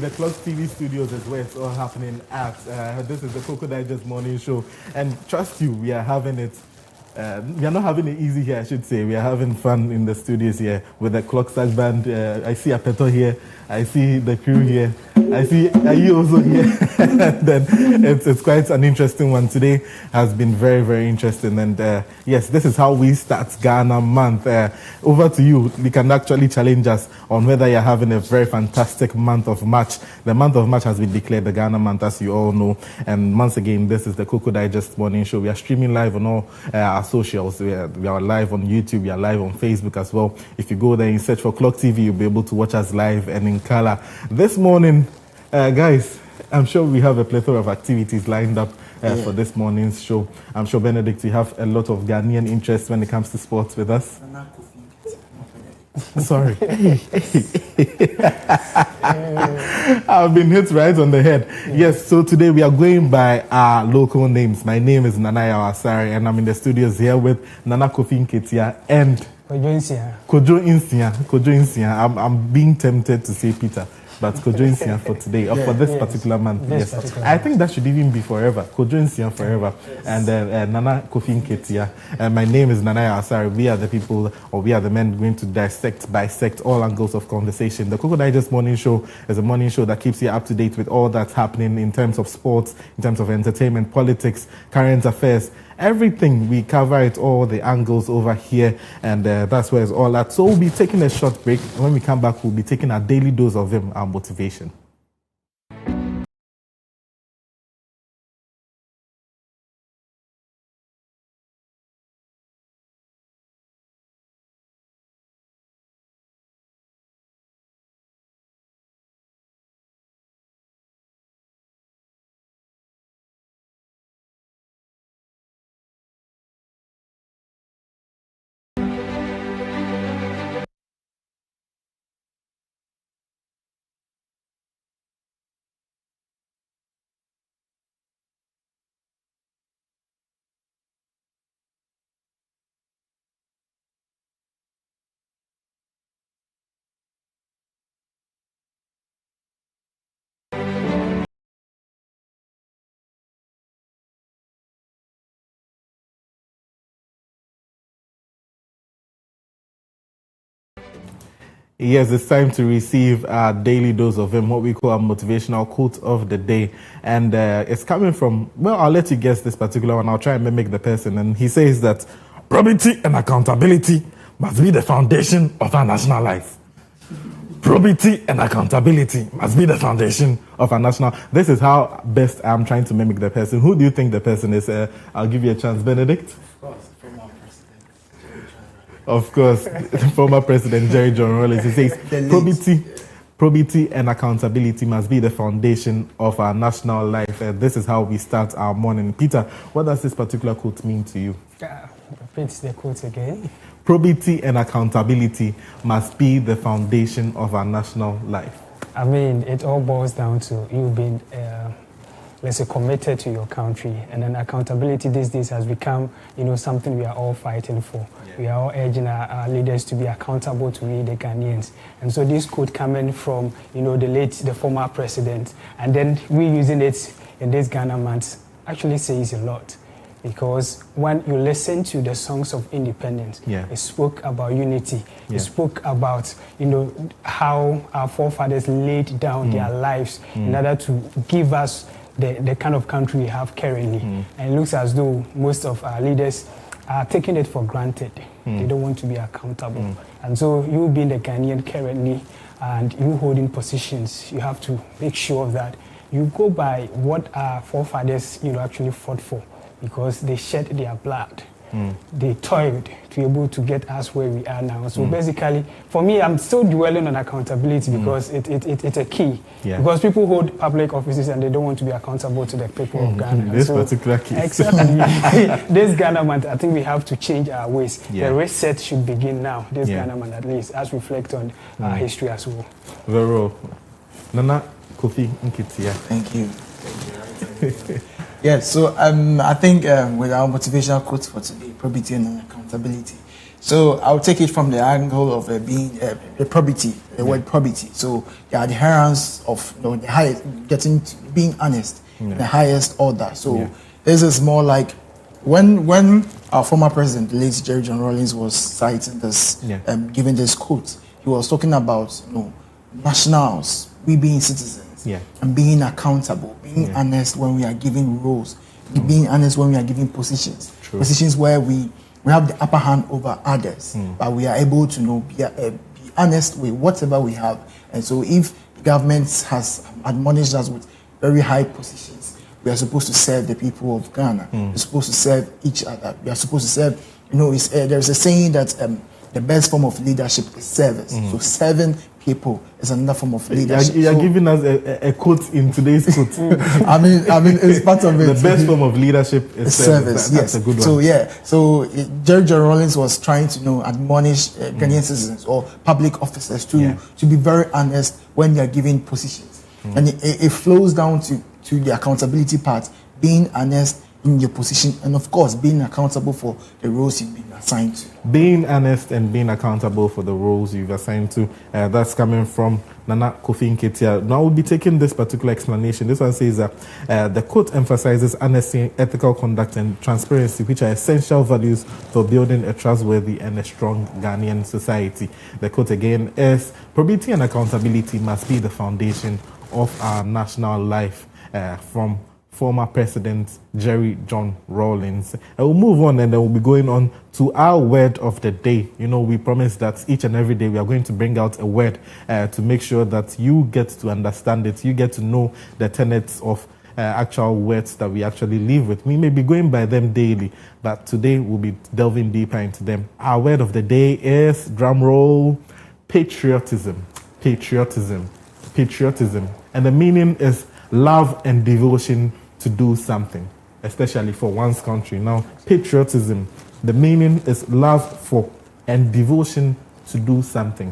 the Clock TV studios is where it's all happening at. This is the Koko Digest Morning Show. And trust you, we are having it. We are not having it easy here, I should say. We are having fun in the studios here with the Clock Stars Band. I see Apeto here. I see the crew here. I see you also here. Then it's quite an interesting one. Today has been very, very interesting. And yes, this is how we start Ghana month. Over to you. You can actually challenge us on whether you're having a very fantastic month of March. The month of March has been declared the Ghana month, as you all know. And once again, this is the Koko Digest Morning Show. We are streaming live on all our socials. We are live on YouTube. We are live on Facebook as well. If you go there and search for Clock TV, you'll be able to watch us live and in color. This morning, guys, I'm sure we have a plethora of activities lined up for this morning's show. I'm sure, Benedict, you have a lot of Ghanaian interest when it comes to sports with us. Sorry. I've been hit right on the head. Yes, so today we are going by our local names. My name is Nanaya Wasari, and I'm in the studios here with Nana Kofi Nketia and Kojo Insia. I'm being tempted to say Peter, but Kojo Insia for today, or for this particular month. Yes, I think that should even be forever. Kojo Insia forever. And Nana Kofi Nketia. My name is Nanaya Asari. We are the people, or we are the men going to bisect all angles of conversation. The Koko Digest Morning Show is a morning show that keeps you up to date with all that's happening in terms of sports, in terms of entertainment, politics, current affairs. Everything, we cover it, all the angles over here, and that's where it's all at. So we'll be taking a short break, and when we come back, we'll be taking a daily dose of our motivation. Yes, it's time to receive our daily dose of what we call a motivational quote of the day. And it's coming from, well, I'll let you guess this particular one. I'll try and mimic the person. And he says that probity and accountability must be the foundation of our national life. Probity and accountability must be the foundation of our national. This is how best I'm trying to mimic the person. Who do you think the person is? I'll give you a chance, Benedict. Of course, former President Jerry John Rawlings. He says, probity and accountability must be the foundation of our national life. This is how we start our morning. Peter, what does this particular quote mean to you? Repeat the quote again. Probity and accountability must be the foundation of our national life. I mean, it all boils down to you being, let's say, committed to your country, and then accountability these days has become, something we are all fighting for. Yeah. We are all urging our leaders to be accountable to we, the Ghanaians. And so this quote coming from, the former president, and then we using it in this Ghana month actually says a lot. Because when you listen to the songs of independence, it spoke about unity. It spoke about, how our forefathers laid down their lives in order to give us the kind of country we have currently. And it looks as though most of our leaders are taking it for granted. They don't want to be accountable. And so you being the Ghanaian currently and you holding positions, you have to make sure that you go by what our forefathers actually fought for, because they shed their blood. They toiled to be able to get us where we are now. So basically, for me, I'm still dwelling on accountability because it's a key. Yeah. Because people hold public offices and they don't want to be accountable to the people of Ghana. This particular case. Exactly. This Ghana month, I think we have to change our ways. The reset should begin now, this Ghana month at least, as reflect on our history as well. Very well. Nana Kofi Nketia. Thank you. Yes, so I think with our motivational quote for today, probity and accountability. So I'll take it from the angle of being the probity, the word probity. So the adherence of the highest, being honest, the highest order. So this is more like when our former president, late Jerry John Rawlings, was citing this, giving this quote. He was talking about nationals, we being citizens, and being accountable, being honest when we are giving roles, being honest when we are giving positions, positions where we have the upper hand over others, but we are able to be honest with whatever we have. And so if the government has admonished us with very high positions, we are supposed to serve the people of Ghana. We're supposed to serve each other. We are supposed to serve, there's a saying that the best form of leadership is service. So serving people is another form of leadership. You're giving us a quote in today's quote. I mean, it's part of it. The best form of leadership is service. That's a good one. So Jerry John Rawlings was trying to admonish Ghanaian citizens or public officers to be very honest when they are giving positions. And it flows down to the accountability part, being honest in your position, and of course being accountable for the roles you've been assigned to. Being honest and being accountable for the roles you've assigned to, that's coming from Nana Kofi Nketia. Now we'll be taking this particular explanation. This one says that the quote emphasizes honesty, ethical conduct and transparency, which are essential values for building a trustworthy and a strong Ghanaian society. The quote again is, probity and accountability must be the foundation of our national life, from former President Jerry John Rawlings. And we'll move on, and then we'll be going on to our word of the day. We promised that each and every day we are going to bring out a word to make sure that you get to understand it, you get to know the tenets of actual words that we actually live with. We may be going by them daily, but today we'll be delving deeper into them. Our word of the day is, drum roll, patriotism. Patriotism. Patriotism. And the meaning is love and devotion to do something, especially for one's country. Now, patriotism, the meaning is love for and devotion to do something.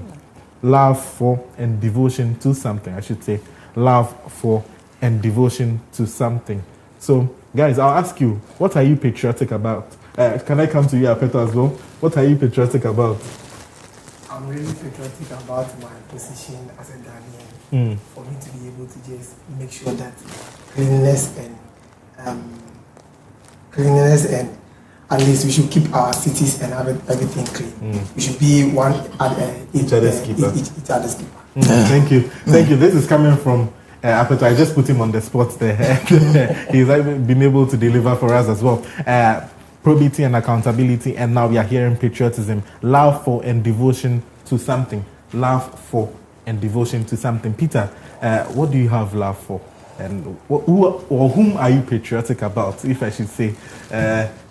Love for and devotion to something, I should say. Love for and devotion to something. So, guys, I'll ask you, what are you patriotic about? Can I come to you, Apeto, as well? What are you patriotic about? I'm really patriotic about my position as a Ghanaian. For me to be able to just make sure that cleanliness and at least we should keep our cities and have everything clean. We should be each other's keeper. Thank you. This is coming from Apeto. I just put him on the spot there. He's been able to deliver for us as well. Probity and accountability, and now we are hearing patriotism, love for and devotion to something. Love for and devotion to something. Peter, what do you have love for? And whom are you patriotic about, if I should say?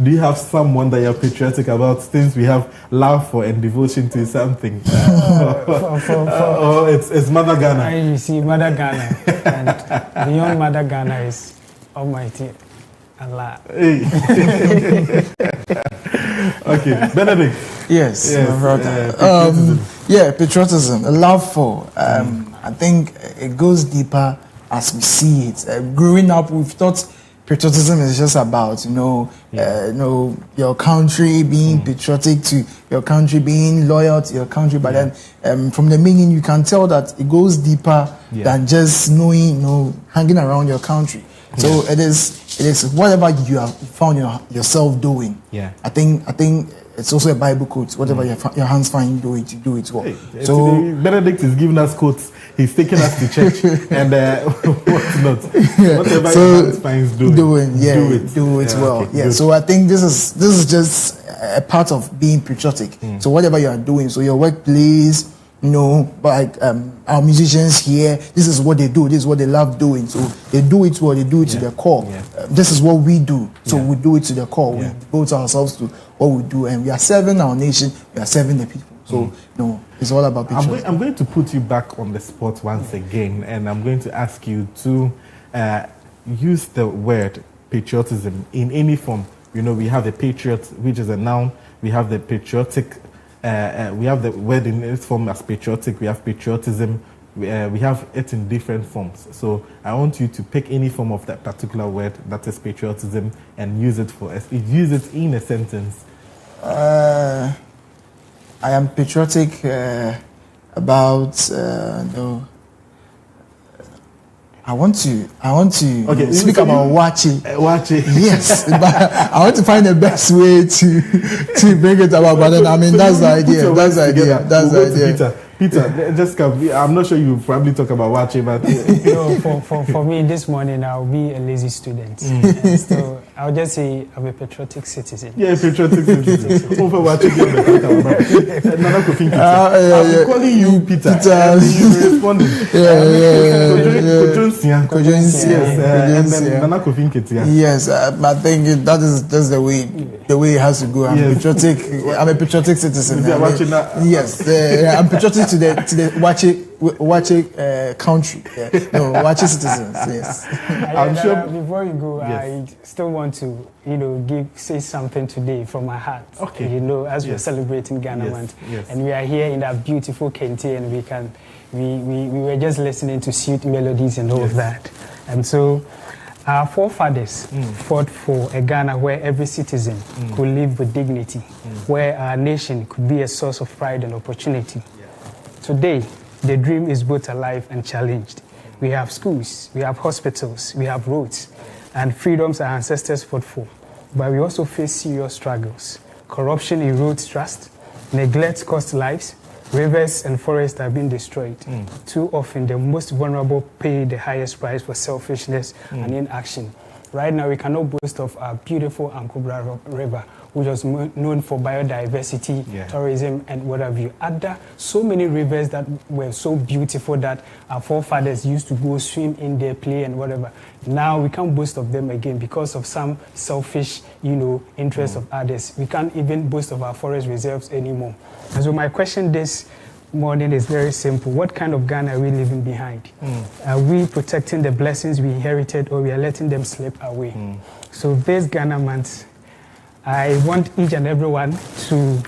Do you have someone that you're patriotic about, since we have love for and devotion to something? It's Mother Ghana. You see, Mother Ghana. And beyond Mother Ghana is Almighty Allah. Hey. Okay, Benedict. Yes, my brother. Patriotism, a love for. I think it goes deeper as we see it. Growing up, we've thought patriotism is just about, your country, being patriotic to your country, being loyal to your country. But then, from the meaning, you can tell that it goes deeper than just knowing, hanging around your country. So it is whatever you have found yourself doing. I think it's also a Bible quote. Whatever your hands find doing, you do it well. So Benedict is giving us quotes. He's taking us to church and what's not. Whatever your hands finds doing, do it well. Okay, so I think this is just a part of being patriotic. So whatever you are doing, so your workplace, our musicians here, this is what they do, this is what they love doing. So they do it well, they do it to their core. This is what we do, so we do it to the core. We devote ourselves to what we do, and we are serving our nation, we are serving the people. So, it's all about patriotism. I'm going to put you back on the spot once again, and I'm going to ask you to use the word patriotism in any form. We have the patriot, which is a noun. We have the patriotic. We have the word in its form as patriotic. We have patriotism. We have it in different forms. So I want you to pick any form of that particular word that is patriotism and use it for us. Use it in a sentence. I am patriotic about no. I want to speak about Wachi. Wachi. Yes, but I want to find the best way to bring it about. But then, I mean, that's the idea. That's the idea. That's the idea. Peter, just come. I'm not sure you probably talk about Wachi, but for me this morning I'll be a lazy student. And so I'll just say I'm a patriotic citizen. Yeah, patriotic citizen. Over Wachi, I'm calling you Peter. You responding. Yes, I think that's the way it has to go. I'm patriotic. I'm a patriotic citizen. Yes, I'm patriotic to the Wachi country. No, Wachi citizens. Yes. I'm sure. Before you go, I still want to say something today from my heart. Okay. As we're celebrating Ghana Month, and we are here in that beautiful Kente, and we were just listening to sweet melodies and all of that, and so. Our forefathers fought for a Ghana where every citizen could live with dignity, where our nation could be a source of pride and opportunity. Today, the dream is both alive and challenged. We have schools, we have hospitals, we have roads, and freedoms our ancestors fought for. But we also face serious struggles. Corruption erodes trust, neglect costs lives, rivers and forests are being destroyed. Too often, the most vulnerable pay the highest price for selfishness and inaction. Right now, we cannot boast of our beautiful Ankobra River, which was known for biodiversity, tourism, and what have you. Other so many rivers that were so beautiful that our forefathers used to go swim in there, play, and whatever. Now we can't boast of them again because of some selfish, interests of others. We can't even boast of our forest reserves anymore. And so my question this morning is very simple. What kind of Ghana are we leaving behind? Are we protecting the blessings we inherited, or we are letting them slip away? So this Ghana Month, I want each and everyone to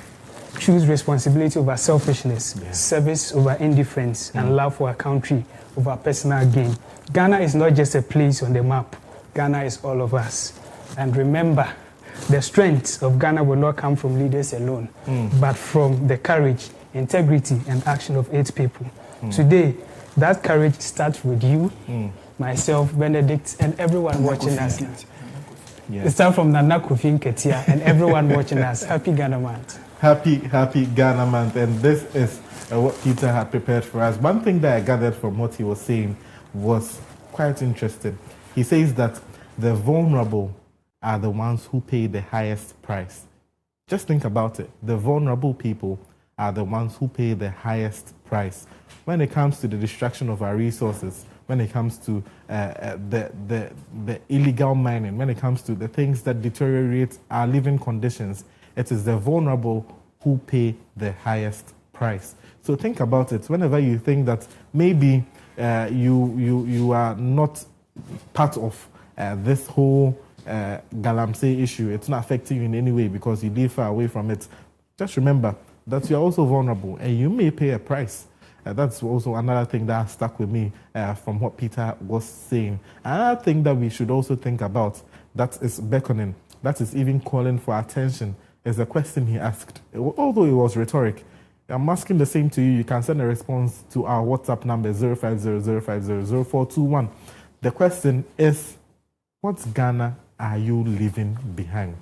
choose responsibility over selfishness, service over indifference, and love for our country over personal gain. Ghana is not just a place on the map. Ghana is all of us. And remember, the strength of Ghana will not come from leaders alone, but from the courage, integrity, and action of its people. Today, that courage starts with you, myself, Benedict, and everyone watching us. It starts from Nana Kofi Nketia and everyone watching us. Happy Ghana Month. Happy Ghana Month. And this is what Peter had prepared for us. One thing that I gathered from what he was saying was quite interesting. He says that the vulnerable are the ones who pay the highest price. Just think about it. The vulnerable people are the ones who pay the highest price. When it comes to the destruction of our resources, when it comes to the illegal mining, when it comes to the things that deteriorate our living conditions, it is the vulnerable who pay the highest price. So think about it. Whenever you think that maybe you are not part of this whole Galamsey issue, it's not affecting you in any way because you live far away from it, just remember that you are also vulnerable and you may pay a price. That's also another thing that stuck with me from what Peter was saying. Another thing that we should also think about that is beckoning, that is even calling for attention, is the question he asked. Although it was rhetoric, I'm asking the same to you. You can send a response to our WhatsApp number 0500500421. The question is, what Ghana are you leaving behind?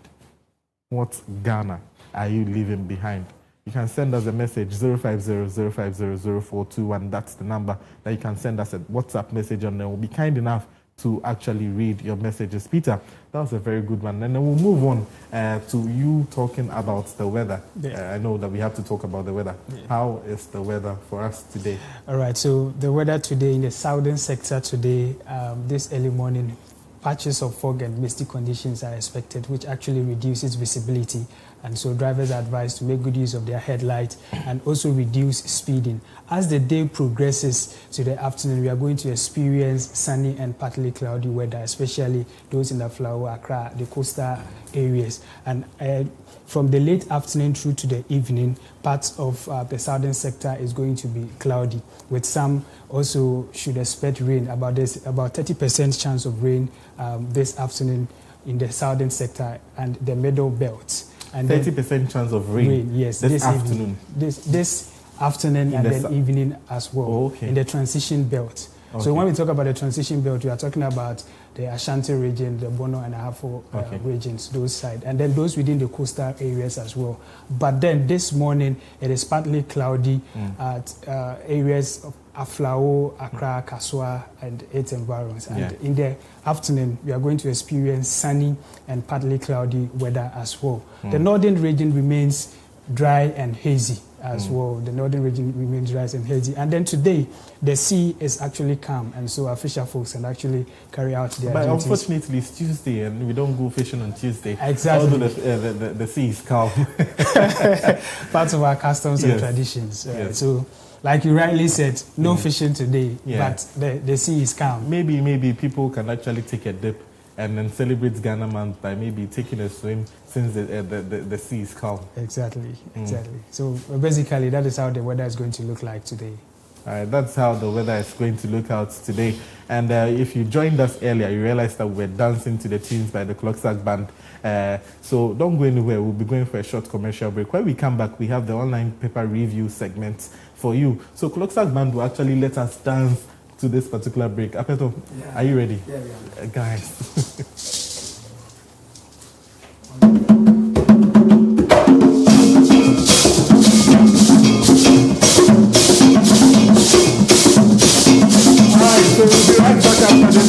What Ghana are you leaving behind? You can send us a message, 0500500421. That's the number that you can send us a WhatsApp message on. We'll be kind enough to actually read your messages. Peter, that was a very good one. And then we'll move on to you talking about the weather. I know that we have to talk about the weather. How is the weather for us today? All right, so the weather today in the southern sector today, this early morning, patches of fog and misty conditions are expected, which actually reduces visibility. And so drivers are advised to make good use of their headlight and also reduce speeding. As the day progresses to the afternoon, we are going to experience sunny and partly cloudy weather, especially those in the Flower, Accra, the coastal areas. And from the late afternoon through to the evening, parts of the southern sector is going to be cloudy, with some also should expect rain, about 30% chance of rain this afternoon in the southern sector and the middle belt. and 30% chance of rain. Yes, this afternoon. This afternoon and then evening as well in the transition belt. So when we talk about the transition belt, we are talking about the Ashanti region, the Bono and Ahafo regions, those sides, and then those within the coastal areas as well. But then this morning, it is partly cloudy at areas of Aflao, Accra, Kaswa, and its environs. And in the afternoon, we are going to experience sunny and partly cloudy weather as well. The northern region remains dry and hazy as well. The northern region remains dry and hazy. And then today, the sea is actually calm, and so our fisher folks can actually carry out their But duties. unfortunately, it's Tuesday, and we don't go fishing on Tuesday. Exactly. Although the sea is calm. Part of our customs and traditions. So, like you rightly said, no fishing today, but the sea is calm. Maybe people can actually take a dip and then celebrate Ghana Month by maybe taking a swim since the sea is calm. Exactly. So basically, that is how the weather is going to look like today. All right, that's how the weather is going to look out today. And if you joined us earlier, you realized that we're dancing to the tunes by the Clocksack Band. So don't go anywhere. We'll be going for a short commercial break. When we come back, we have the online paper review segment for you. So Clocksack Band will actually let us dance to this particular break. Apeto, are you ready? Yeah. Guys. So we'll be right back after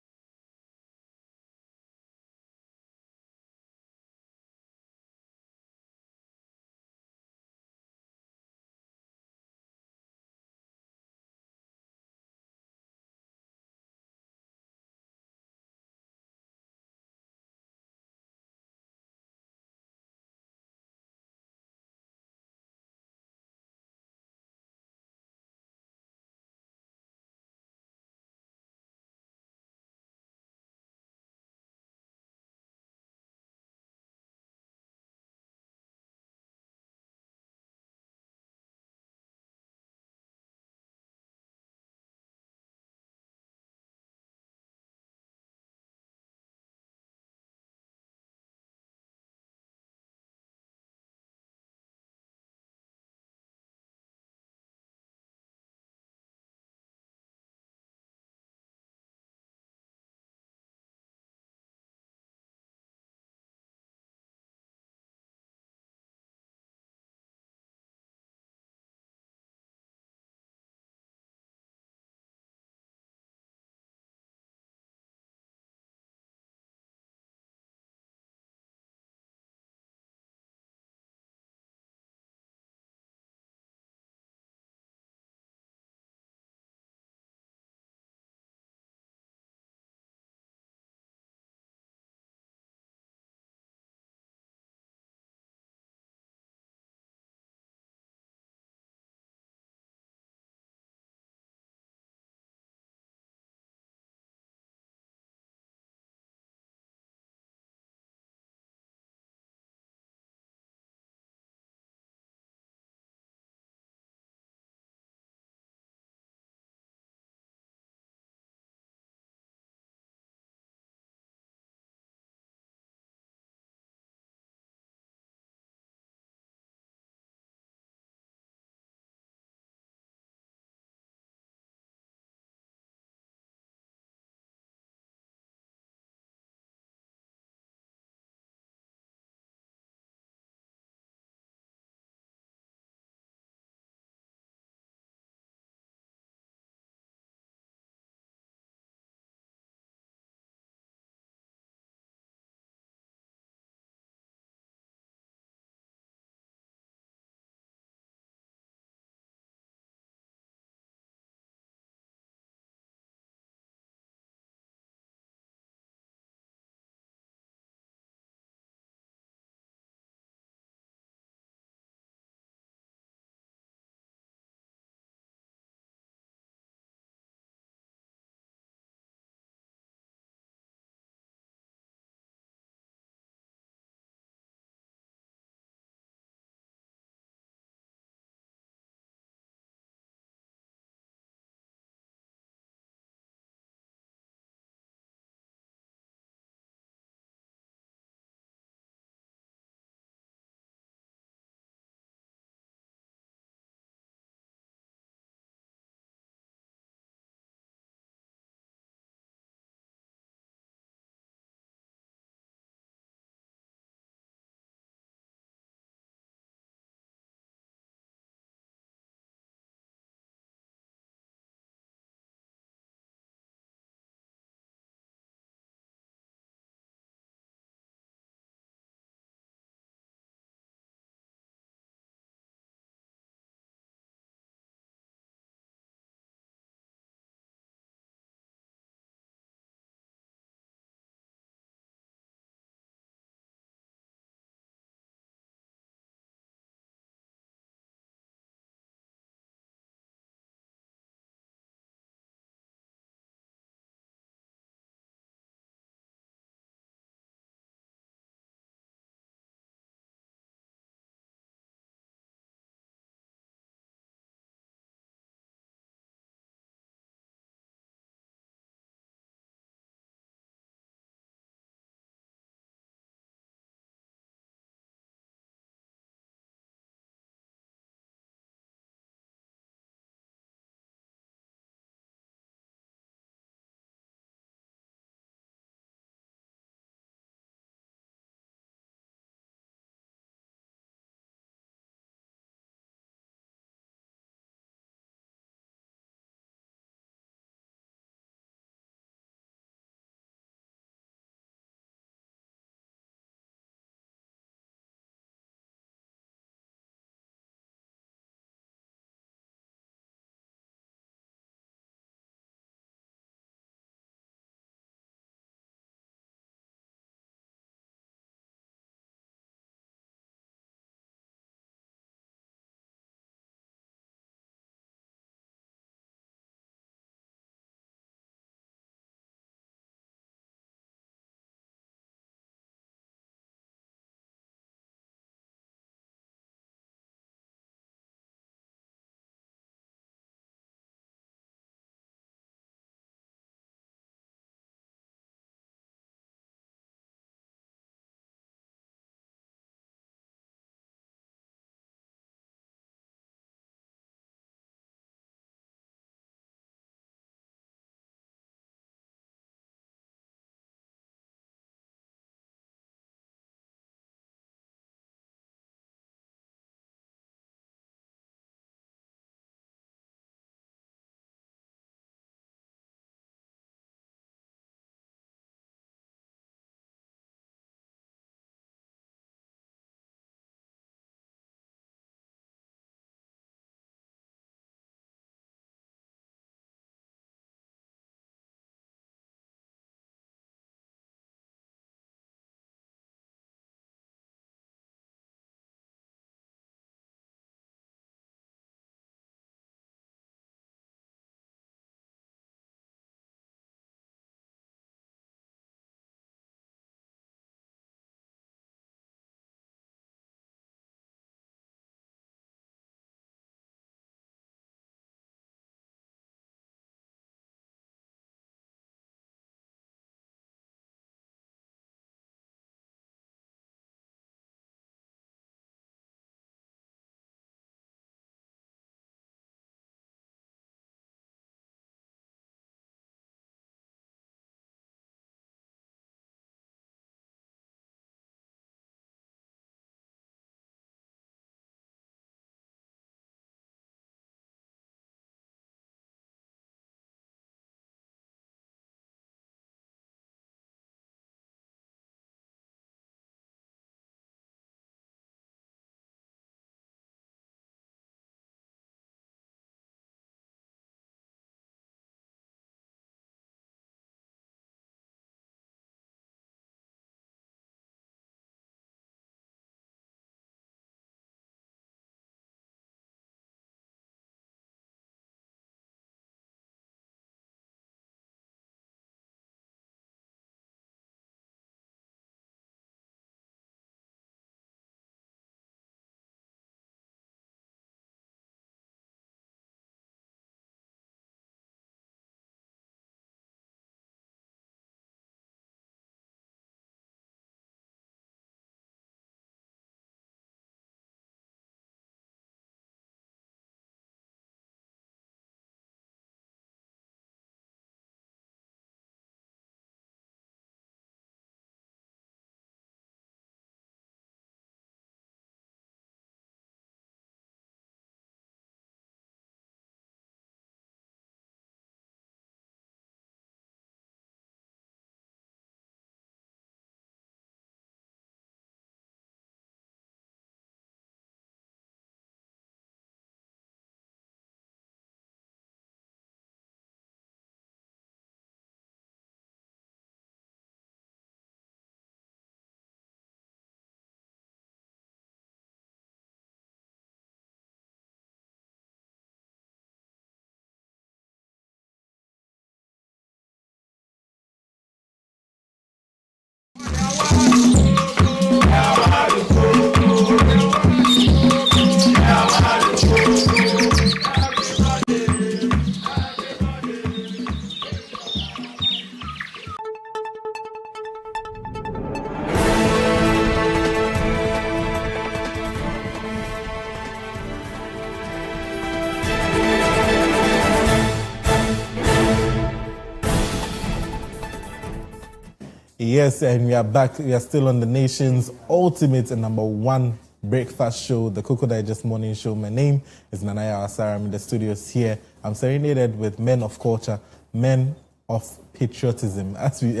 Yes, and we are back. We are still on the nation's ultimate and number one breakfast show, the Koko Digest Morning Show. My name is Nanaya Asara. I'm in the studios here. I'm serenaded with men of culture, men of patriotism. As we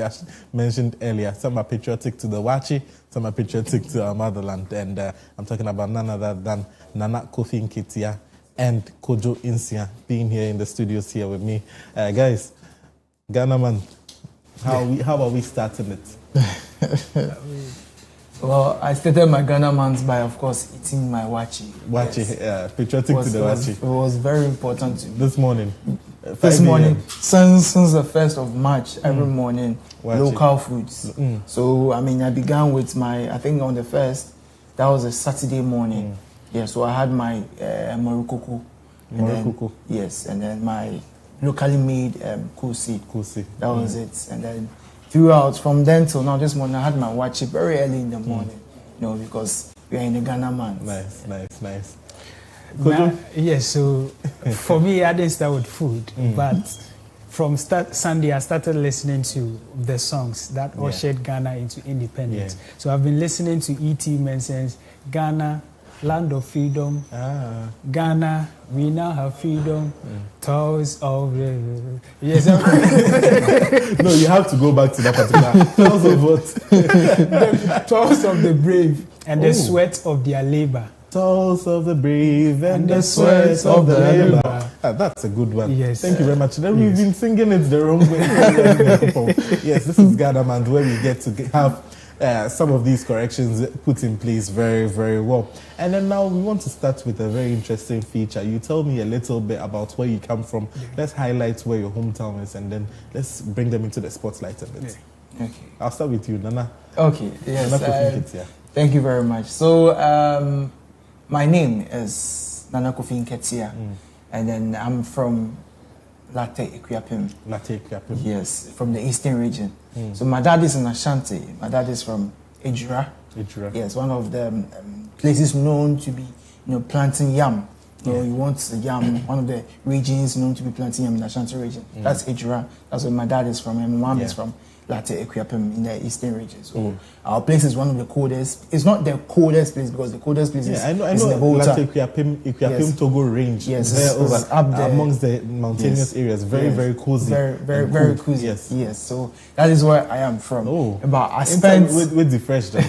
mentioned earlier, some are patriotic to the Wachi, some are patriotic to our motherland. And I'm talking about none other than Nana Kofi Nketia and Kojo Insia being here in the studios here with me. Guys, Ghana man, how are we starting it? Well, I started my Ghana months by, of course, eating my wachi. Wachi, yes. Patriotic to the wachi. It was very important to me. This morning? This morning, since the 1st of March, every morning, wachi. Local foods. So, I mean, I began with I think on the 1st, that was a Saturday morning. Yeah, so I had my Koko. Koko. Yes, and then my locally made Kusi. That was it. And then throughout, from then till now, this morning, I had my wachi very early in the morning, because we are in the Ghana month. Nice. Yes, so for me, I didn't start with food, but from Sunday, I started listening to the songs that ushered Ghana into independence. Yeah. So I've been listening to E.T. Mensah's Ghana, Land of Freedom, Ghana, we now have freedom, Tours of the... Yes, no, you have to go back to that particular... Tours of what? The Tours of the brave and the sweat of their labor. Toils of the brave and the sweat of the labor. That's a good one. Yes. Thank you very much. We've been singing it the wrong way. Yes, this is Ghana Man, where we get to have some of these corrections put in place very, very well. And then now we want to start with a very interesting feature. You tell me a little bit about where you come from. Let's highlight where your hometown is, and then let's bring them into the spotlight a bit. Okay. I'll start with you, Nana. Okay. Yes. Thank you very much. So, my name is Nana Kofi Nketia, and then I'm from Latte Equiapim. Yes, from the eastern region. So my dad is in Ashanti. My dad is from Ejura. Yes, one of the places known to be, planting yam. You want the yam. One of the regions known to be planting yam in the Ashanti region. That's Ejura. That's where my dad is from, and my mom is from Latte Equiapim in the eastern region. So our place is one of the coldest. It's not the coldest place because the coldest place is in the Volta. Latte Equiapim Togo range. Yes, it's up there amongst the mountainous arereas. Very cozy. Very cozy. Yes. So that is where I am from. But I spent with the fresh then.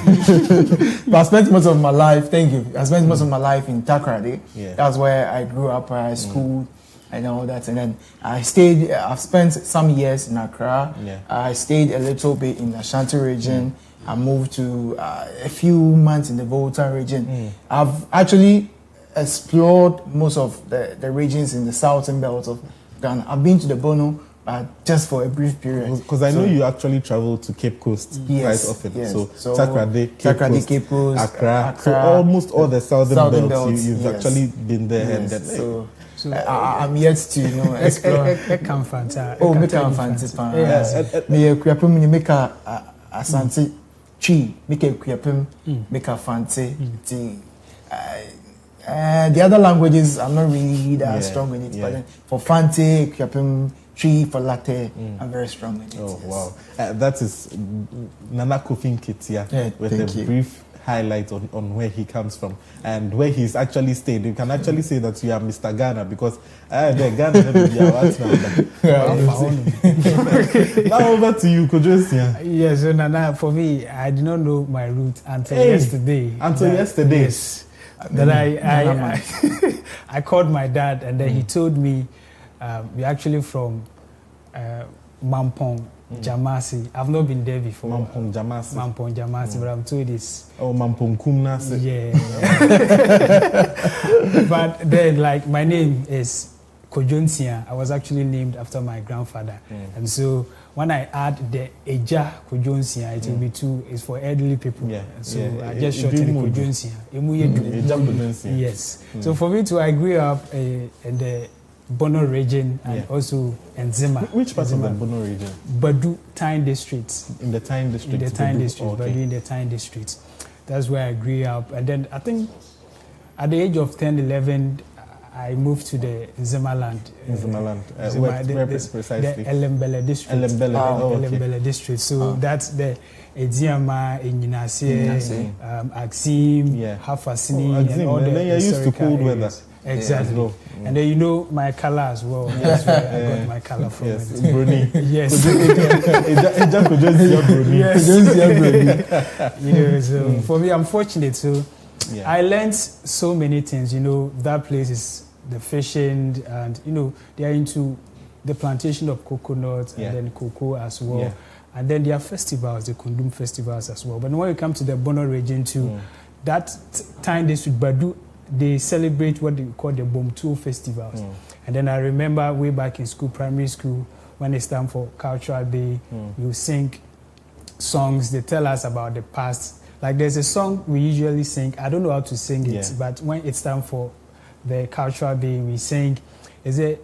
But I spent most of my life. Thank you. I spent most of my life in Takoradi. That's where I grew up. I schooled. And all that, and then I've spent some years in Accra. I stayed a little bit in the Ashanti region. I moved to a few months in the Volta region. I've actually explored most of the regions in the southern belt of Ghana. I've been to the Bono, but just for a brief period. Because I know you actually travel to Cape Coast quite often. Yes. So Takoradi, Cape Coast, Accra. So almost all the southern belts. You've actually been there. And then, So I'm yet to explore. Make a fanta. Me kuapem make a asante chi make a kuapem make a fante. The other languages I'm not really that strong in it, but then for fante kuapem chi for latte I'm very strong in it. Wow, that is Nana Kofi Nketia with a brief highlight on where he comes from and where he's actually stayed. You can actually say that you are Mr. Ghana because the Ghana now over to you, Kojo. Yes, so Nana, for me, I did not know my route until yesterday. Yes. That I called my dad and then he told me we're actually from Mampong. Jamasi. I've not been there before. Mampong Jamasi, but I'm told this. Mampong Kumnasi. Yeah. But then, my name is Kojonsia. I was actually named after my grandfather. And so, when I add the Eja Kojonsia, it will be two. It's for elderly people. So, I just shortened Kojonsia. Yes. So, for me too, I grew up in the Bono region and also Nzima. Which part of the Bono region? Badu Tyne District. In the Tyne District? In the Tyne District, Badu in the Tyne District. That's where I grew up. And then I think at the age of 10, 11, I moved to the Nzimaland. Nzimaland. Where precisely? The Elembele district. Elembele district. So that's the Ediama, Enyinase, Axim, Hafasini, and all the then you're used to cold weather. Exactly. Yeah, and then you know my color as well. That's where I got my color from. Yes, Bruni. Yes. So for me, I'm fortunate. So I learned so many things. That place is the fishing, and they are into the plantation of coconuts and then cocoa as well. Yeah. And then there are festivals, the Kundum festivals as well. But when you come to the Bono region too, that time district Badu, they celebrate what they call the Bomtu festivals. And then I remember way back in school, primary school, when it's time for Cultural Day, you sing songs, they tell us about the past. Like there's a song we usually sing, I don't know how to sing it, but when it's time for the Cultural Day, we sing, is it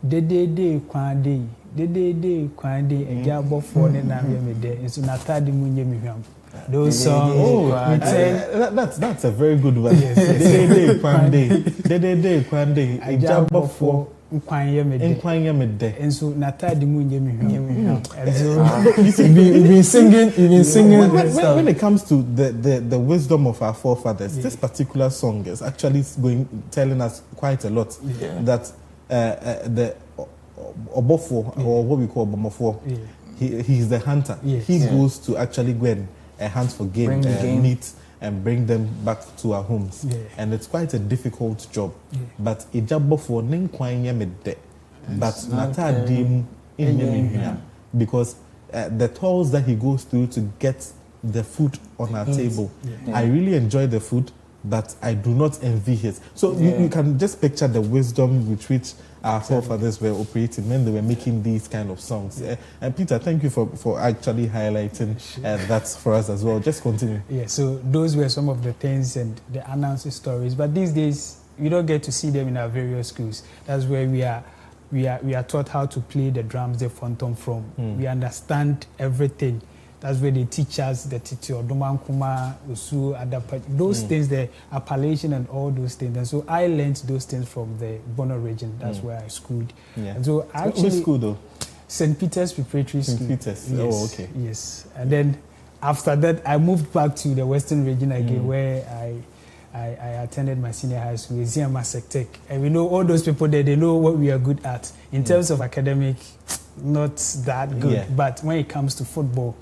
de kwande, de kwande, and jabo for the name de, it's natadi munye miham. Those songs. That's a very good one. Yes. Kwande. Ijabo for Nkwanye Mede. And so natadi munye miham. You've been singing. When it comes to the wisdom of our forefathers, this particular song is actually telling us quite a lot. That the Obofo, or what we call Obomofo, he's the hunter. He goes to actually go and hunt for game, meat, and bring them back to our homes. And it's quite a difficult job. But Ijabofo Nenkwanye Mede, but Natadim in because the toils that he goes through to get the food on our table. I really enjoy the food, but I do not envy his. So you can just picture the wisdom with which our forefathers were operating when they were making these kind of songs. And Peter, thank you for actually highlighting that for us as well. Just continue. Yeah, so those were some of the things and the announced stories. But these days, we don't get to see them in our various schools. That's where we are taught how to play the drums, the phantom from. We understand everything. That's where they teach us the Titi Odumankuma, Usu, Adapa, those things, the appellation and all those things. And so I learned those things from the Bono region. That's where I schooled. And so actually, which school though? St. Peter's Preparatory School. St. Peter's. Yes, oh, okay. Yes. And then after that, I moved back to the Western region again, where I attended my senior high school, Ziama Sectec. And we know all those people there, they know what we are good at. In terms of academic, not that good, but when it comes to football,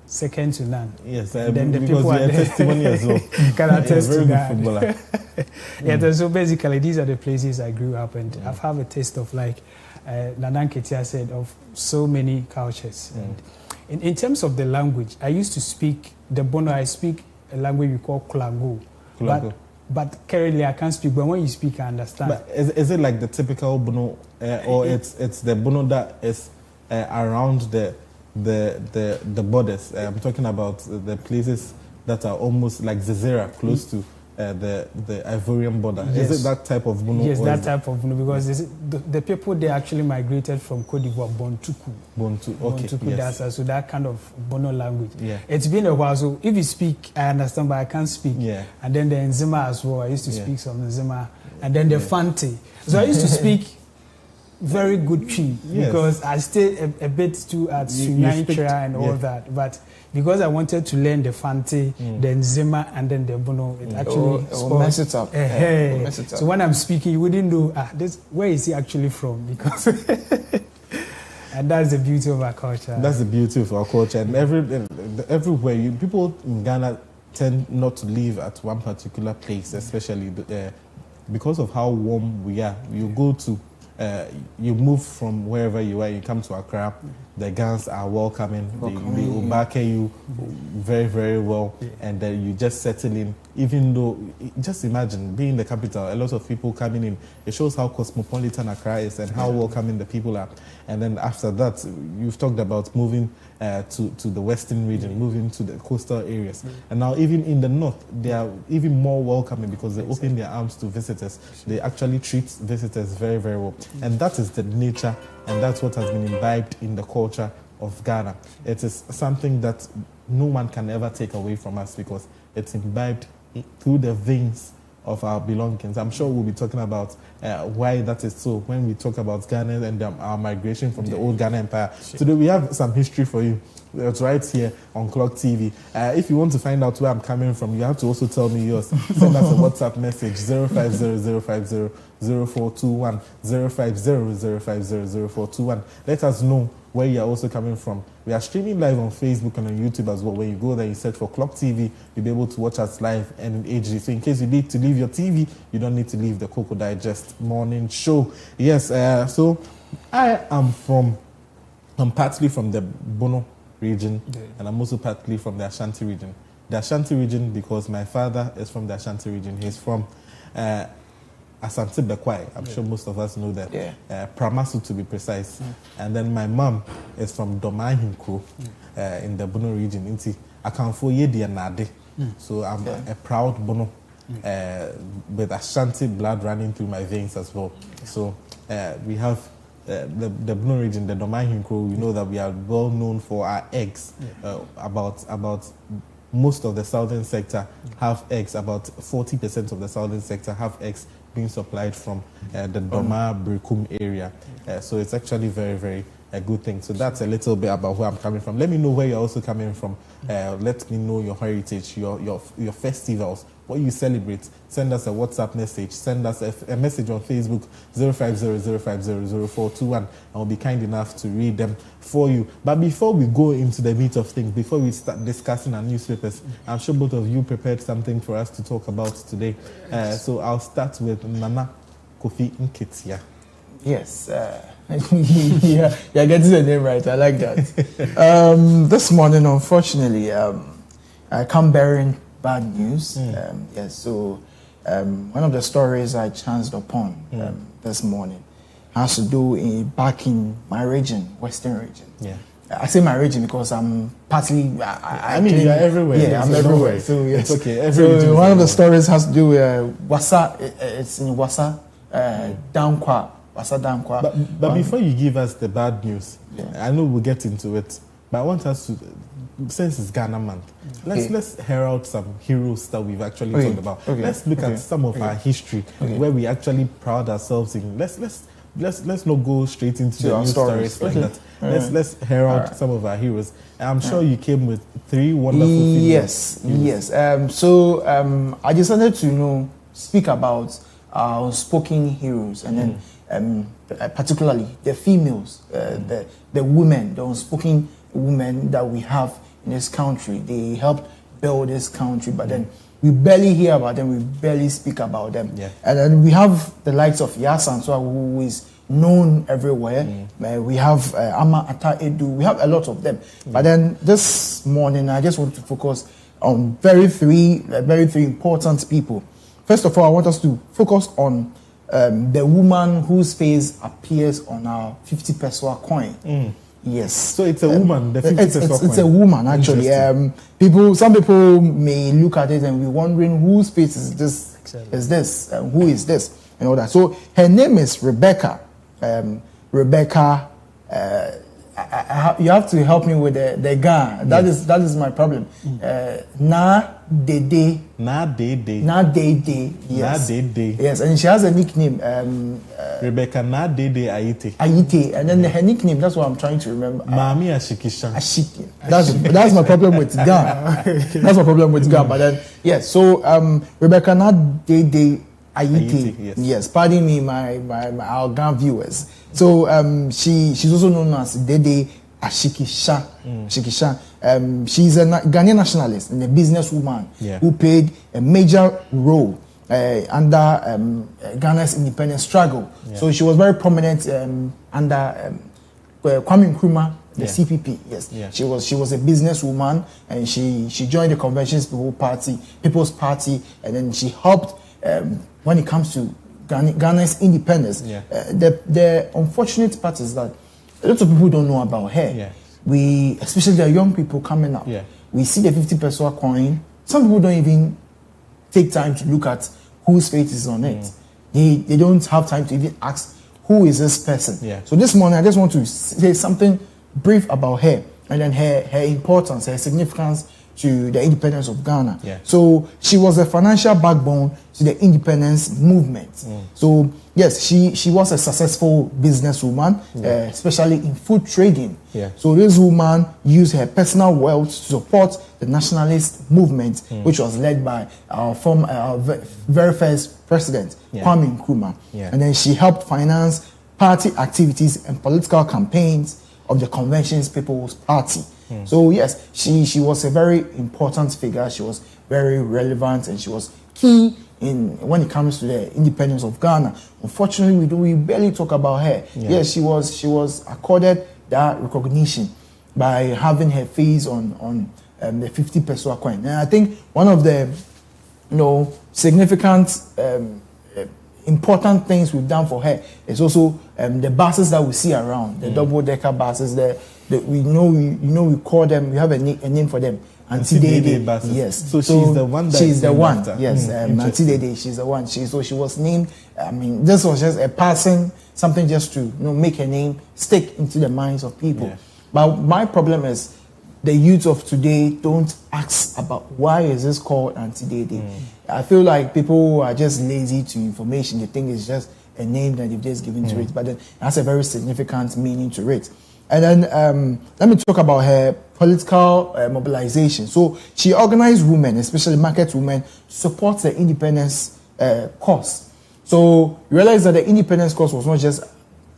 second to none. Yes, and then the because people you are testimony as well. Can attest to that. Footballer. So basically, these are the places I grew up, and I've had a taste of, like Nanan Ketia said, of so many cultures. And in terms of the language, I used to speak the Bono. I speak a language we call Kulago. But currently I can't speak. But when you speak, I understand. But is it like the typical Bono, or it's the Bono that is around the borders? I'm talking about the places that are almost like Zazera, close to the Ivorian border. Yes. Is it that type of Bono? Yes, that type of Bono, because the people they actually migrated from Côte d'Ivoire, Bontuku. Okay. Yes. So that kind of Bono language. It's been a while, so if you speak, I understand, but I can't speak. And then the Nzima as well. I used to speak some Nzima, and then the Fante. So I used to speak very good Twi because I stayed a bit too at Sunyantra and all that, but because I wanted to learn the Fante, the Nzima, and then the Bono, it actually mess it up. So when I'm speaking, you wouldn't know where is he actually from, because and that's the beauty of our culture. That's the beauty of our culture, and everywhere people in Ghana tend not to live at one particular place, especially because of how warm we are. You go to you move from wherever you are, you come to Accra, the Ghanaians are welcoming, they obake you very, very well, and then you just settle in. Even though, just imagine, being the capital, a lot of people coming in, it shows how cosmopolitan Accra is and how welcoming the people are. And then after that, you've talked about moving to the western region, moving to the coastal areas. And now even in the north, they are even more welcoming because they open their arms to visitors. They actually treat visitors very, very well. And that is the nature, and that's what has been imbibed in the culture of Ghana. It is something that no one can ever take away from us because it's imbibed through the veins of our belongings. I'm sure we'll be talking about why that is so when we talk about Ghana and our migration from the old Ghana Empire. Sure. Today we have some history for you. It's right here on Clock TV. If you want to find out where I'm coming from, you have to also tell me yours. Send us a WhatsApp message 050-050-0421, 050-050-0421. Let us know where you are also coming from. We are streaming live on Facebook and on YouTube as well. When you go there, you search for Clock TV, you'll be able to watch us live and in HD. So in case you need to leave your TV, you don't need to leave the Koko Digest morning show. Yes, so I'm partly from the Bono region, and I'm also partly from the Ashanti region. The Ashanti region because my father is from the Ashanti region. He's from Asante Bekwai. I'm sure most of us know that. Pramasu to be precise. And then my mom is from Domahinkro in the Bono region. I can for Nade. So I'm a proud Bono with Ashanti blood running through my veins as well. So we have the Bono region, the Domahinkro. We know that we are well known for our eggs. About most of the southern sector have eggs. About 40% of the southern sector have eggs being supplied from the Doma Brekum area. So it's actually very, very a good thing. So that's a little bit about where I'm coming from. Let me know where you're also coming from. Let me know your heritage, your festivals, what you celebrate. Send us a WhatsApp message. Send us a message on Facebook, 050-050-0421. And we'll be kind enough to read them for you. But before we go into the meat of things, before we start discussing our newspapers, I'm sure both of you prepared something for us to talk about today. So I'll start with Nana Kofi Nketia. Yes. You're getting the name right. I like that. This morning, unfortunately, I come bearing bad news. So one of the stories I chanced upon this morning has to do back in my region, Western region. I say my region because I'm partly. I mean, you're everywhere. Yeah, I'm everywhere. So yes, it's okay. So one of the stories has to do with Wassa. It's in Wassa, Dankwa. But before you give us the bad news, I know we'll get into it, but I want us to, since it's Ghana month, let's herald some heroes that we've actually talked about. Let's look at some of our history where we actually proud ourselves in. Let's not go straight into the news stories like that. Let's herald some of our heroes. I'm sure you came with 3 wonderful females. Yes. So I decided to speak about our unspoken heroes and then. Particularly the females, the women, the unspoken women that we have in this country. They helped build this country, but then we barely hear about them, we barely speak about them. And then we have the likes of Yasanswa, who is known everywhere. We have Ama Ata Edu, we have a lot of them. But then this morning, I just want to focus on three very important people. First of all, I want us to focus on the woman whose face appears on our 50 peso coin. Yes. So it's a woman, the 50 peso coin. It's a woman, actually. Some people may look at it and be wondering whose face is this? Who is this? And all that. So her name is Rebecca. Rebecca. You have to help me with the Ga. That is my problem. Na Dede. Yes. Yes, and she has a nickname. Rebecca Na Dede Ayite. And then her nickname. That's what I'm trying to remember. Mami Ashikishan. Ashiki. That's my problem with Ga. That's my problem with Ga. But then so Rebecca Na Dede Ayite. Yes. Pardon me, our Ga viewers. So she's also known as Dede Ashikisha. She's a Ghanaian nationalist and a businesswoman who played a major role under Ghana's independence struggle. So she was very prominent under Kwame Nkrumah, the CPP. Yes, she was a businesswoman and she joined the Conventions People's Party, and then she helped when it comes to Ghana's independence. The unfortunate part is that a lot of people don't know about her. We, especially the young people coming up, we see the 50 peso coin. Some people don't even take time to look at whose face is on it. They don't have time to even ask who is this person. So this morning I just want to say something brief about her and then her importance, her significance to the independence of Ghana. Yeah. So she was a financial backbone to the independence movement. So yes, she was a successful businesswoman, especially in food trading. Yeah. So this woman used her personal wealth to support the nationalist movement, which was led by our very first president, Kwame Nkrumah. Yeah. And then she helped finance party activities and political campaigns of the Convention's People's Party. So yes, she was a very important figure. She was very relevant, and she was key in when it comes to the independence of Ghana. Unfortunately, we barely talk about her. Yeah. Yes, she was accorded that recognition by having her face on the 50 peso coin. And I think one of the significant important things we've done for her is also the buses that we see around, the double-decker buses. We call them. We have a name for them. Auntie Dede buses. Yes. So she's the one. She's the one. After. Yes. Auntie Dede. She's the one. She was named. I mean, this was just a passing something just to make her name stick into the minds of people. Yeah. But my problem is the youth of today don't ask about why is this called Auntie Dede. I feel like people are just lazy to information. They think it's just a name that they've just given to it, but then it has a very significant meaning to it. And then let me talk about her political mobilization. So she organized women, especially market women, to support the independence cause. So you realize that the independence cause was not just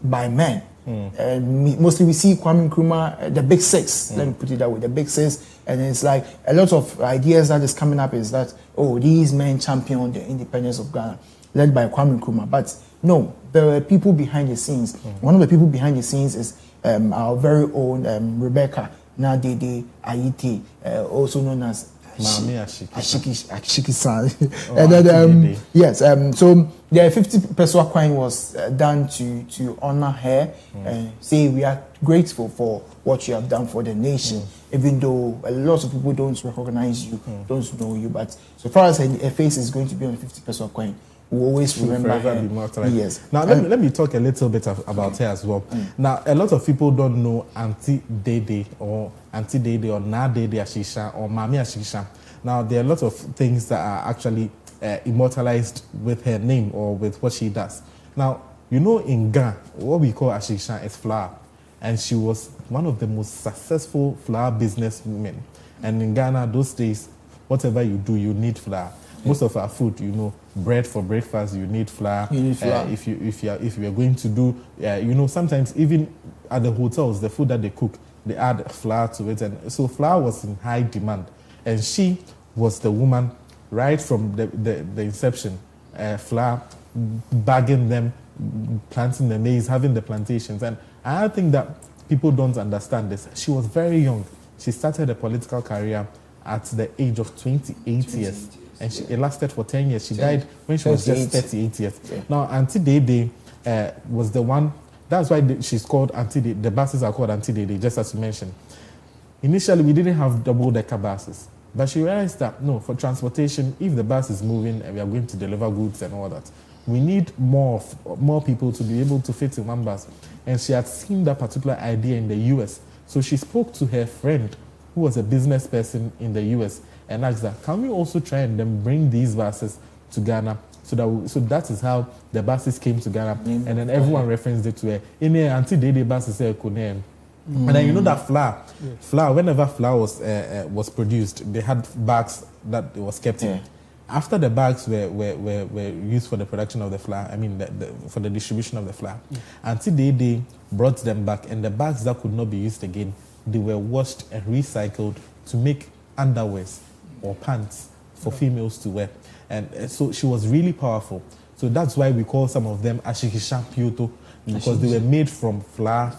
by men. Mostly we see Kwame Nkrumah, the Big Six, let me put it that way, the Big Six, and it's like a lot of ideas that is coming up is that, these men championed the independence of Ghana, led by Kwame Nkrumah. But no, there were people behind the scenes. One of the people behind the scenes is our very own Rebecca Nadede Ayite, also known as Ashiki-san. And then, yes, so the 50 peso coin was done to honor her and say we are grateful for what you have done for the nation, even though a lot of people don't recognize you, don't know you. But so far as her face is going to be on the 50 peso coin, we always remember her. Yes. Now, let me talk a little bit about her as well. Now, a lot of people don't know Auntie Dede or Na Dede Ashisha or Mami Ashisha. Now, there are a lot of things that are actually immortalized with her name or with what she does. Now, in Ghana, what we call Ashisha is flour. And she was one of the most successful flour businesswomen. And in Ghana, those days, whatever you do, you need flour. Most of our food, bread for breakfast, you need flour. You need flour. If you are going to do, sometimes even at the hotels, the food that they cook, they add flour to it, and so flour was in high demand. And she was the woman right from the inception, flour, bagging them, planting the maize, having the plantations. And I think that people don't understand this. She was very young. She started a political career at the age of 28 years. And it lasted for 10 years. She died when she was just 38 years. Yeah. Now, Auntie Dede was the one. That's why she's called Auntie Dede. The buses are called Auntie Dede, just as you mentioned. Initially, we didn't have double-decker buses. But she realized that, no, for transportation, if the bus is moving and we are going to deliver goods and all that, we need more people to be able to fit in one bus. And she had seen that particular idea in the U.S. So she spoke to her friend, who was a business person in the U.S., and asked her, can we also try and then bring these buses to Ghana? So that is how the buses came to Ghana. And then everyone referenced it to her. In her Auntie Dede buses, and then that flour, whenever flour was produced, they had bags that it was kept in. After the bags were used for the production of the flour, for the distribution of the flour, Auntie Dede brought them back, and the bags that could not be used again, they were washed and recycled to make underwears or pants for females to wear. And so she was really powerful. So that's why we call some of them Ashikisha Pyoto, because they were made from flour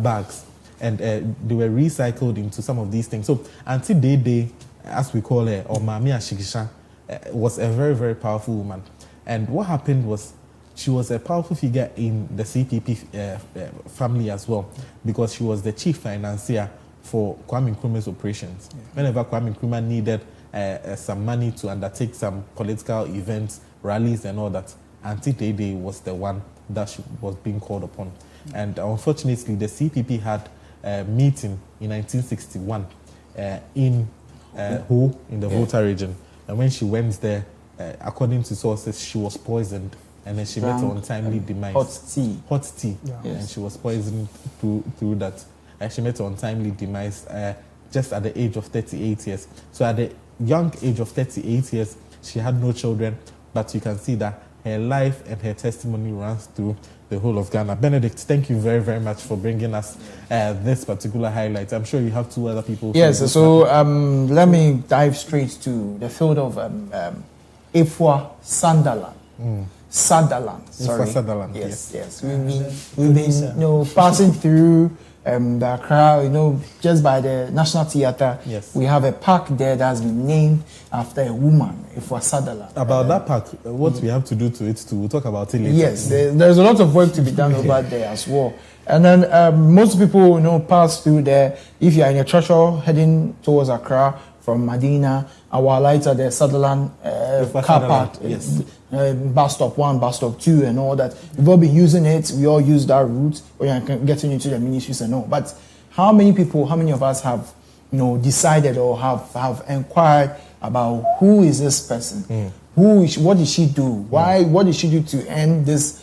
bags, and they were recycled into some of these things. So Auntie Dede, as we call her, or Mami Ashikisha, was a very, very powerful woman. And what happened was she was a powerful figure in the CPP family as well, because she was the chief financier for Kwame Nkrumah's operations. Whenever Kwame Nkrumah needed some money to undertake some political events, rallies and all that, Auntie Dede was the one that was being called upon. And unfortunately, the CPP had a meeting in 1961 in Ho in the Volta region. And when she went there, according to sources, she was poisoned. And then she met an untimely demise. Hot tea. Yeah. And she was poisoned through that. And she met an untimely demise just at the age of 38 years. So at the young age of 38 years, she had no children. But you can see that her life and her testimony runs through the whole of Ghana. Benedict, thank you very, very much for bringing us this particular highlight. I'm sure you have 2 other people. Yes, so let me dive straight to the field of Ifwa Sunderland. Sutherland, sorry. Sutherland, yes. We've been passing through the Accra, just by the National Theatre. Yes. We have a park there that's been named after a woman, Ifwa Sutherland. About that park, what we have to do to it too, we'll talk about it later. Yes, there's a lot of work to be done over there as well. And then most people, pass through there. If you're in a trotro heading towards Accra from Medina, our lights are there, Sutherland car park, yes. Bus stop 1, bus stop 2, and all that. We've all been using it. We all use that route when you're getting into the ministries and all. But how many of us have, decided or have inquired about who is this person? What did she do? What did she do to earn this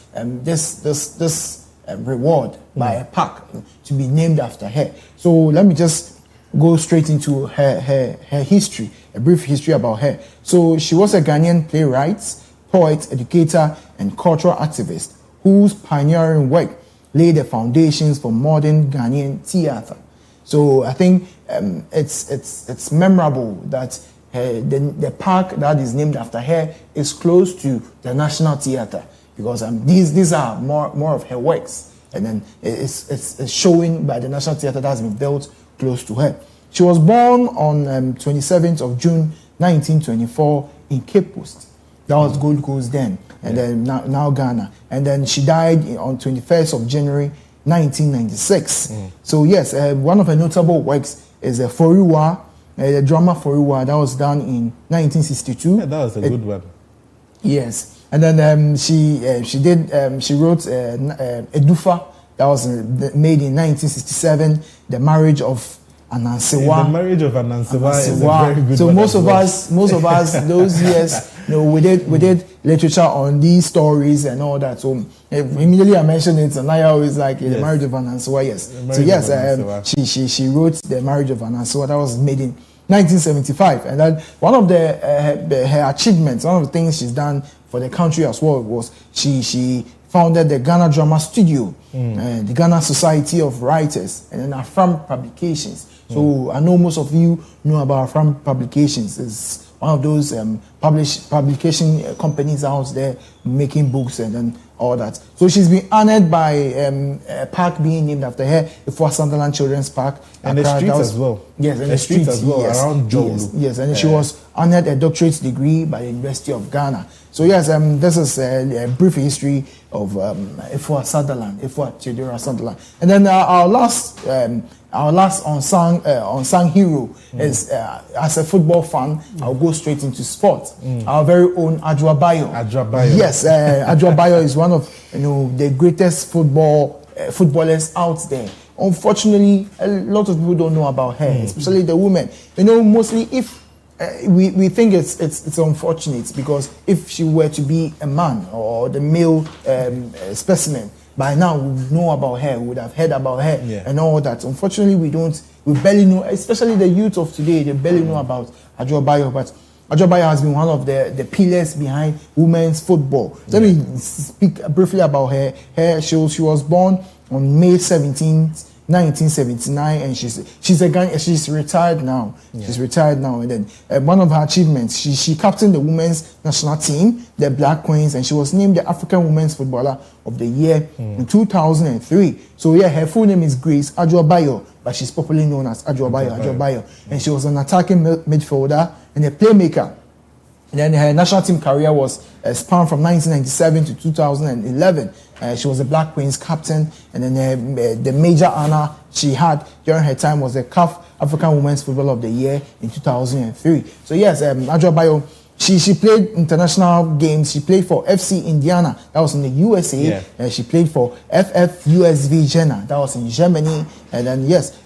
reward by a park to be named after her? So let me just go straight into her history, a brief history about her. So she was a Ghanaian playwright, poet, educator, and cultural activist whose pioneering work laid the foundations for modern Ghanaian theatre. So I think it's memorable that the park that is named after her is close to the National Theatre, because these are more of her works, and then it's showing by the National Theatre that has been built close to her. She was born on 27th of June 1924 in Cape Coast. That was Gold Coast then, and then now Ghana. And then she died on 21st of January 1996. So yes, one of her notable works is Foriwa, the drama Foriwa, that was done in 1962. Yeah, that was a good one. Yes, and then she wrote Edufa, that was made in 1967. The Marriage of Anansewa. The Marriage of Anansewa is a very good so one. most of us those years, we did literature on these stories and all that. So immediately I mentioned it, and I always like The Marriage of Anansewa. Yes. So yes, she wrote The Marriage of Anansewa. That was made in 1975, and then one of her achievements, one of the things she's done for the country as well, was she founded the Ghana Drama Studio, the Ghana Society of Writers, and then Afram Publications. So I know most of you know about Afram Publications. It's one of those publication companies out there making books and then all that. So she's been honored by a park being named after her, the Ifwa Sunderland Children's Park. And the streets as well. Yes, and the streets as well, yes, around Jolu. Yes, and she was honored a doctorate degree by the University of Ghana. So yes, this is a brief history of Ifwa Sutherland, Ifwa Theodora Sutherland. And then our last unsung hero is, as a football fan, I'll go straight into sport. Our very own Adwoa Bayo. Yes, Adwoa Bayo is one of the greatest footballers out there. Unfortunately, a lot of people don't know about her, especially the women. Mostly if we think it's unfortunate, because if she were to be a man or the male specimen, by now we would know about her, we would have heard about her and all that. Unfortunately, we barely know, especially the youth of today, they barely know about Adwoa Bayo. But Adwoa Bayo has been one of the pillars behind women's football. Let me speak briefly about her. She was born on May 17th, 1979, and she's retired now. She's retired now, and then one of her achievements, she captained the women's national team, the Black Queens, and she was named the African Women's Footballer of the Year in 2003. So her full name is Grace Adwoa Bayo, but she's popularly known as Adwoa Bayo. And she was an attacking midfielder and a playmaker. And then her national team career was spanned from 1997 to 2011. She was the Black Queens captain, and then the major honor she had during her time was the CAF African Women's Footballer of the Year in 2003. So yes, Adwoa Bayo She played international games. She played for FC Indiana, that was in the USA. Yeah. She played for FFUSV Jena, that was in Germany. And then yes,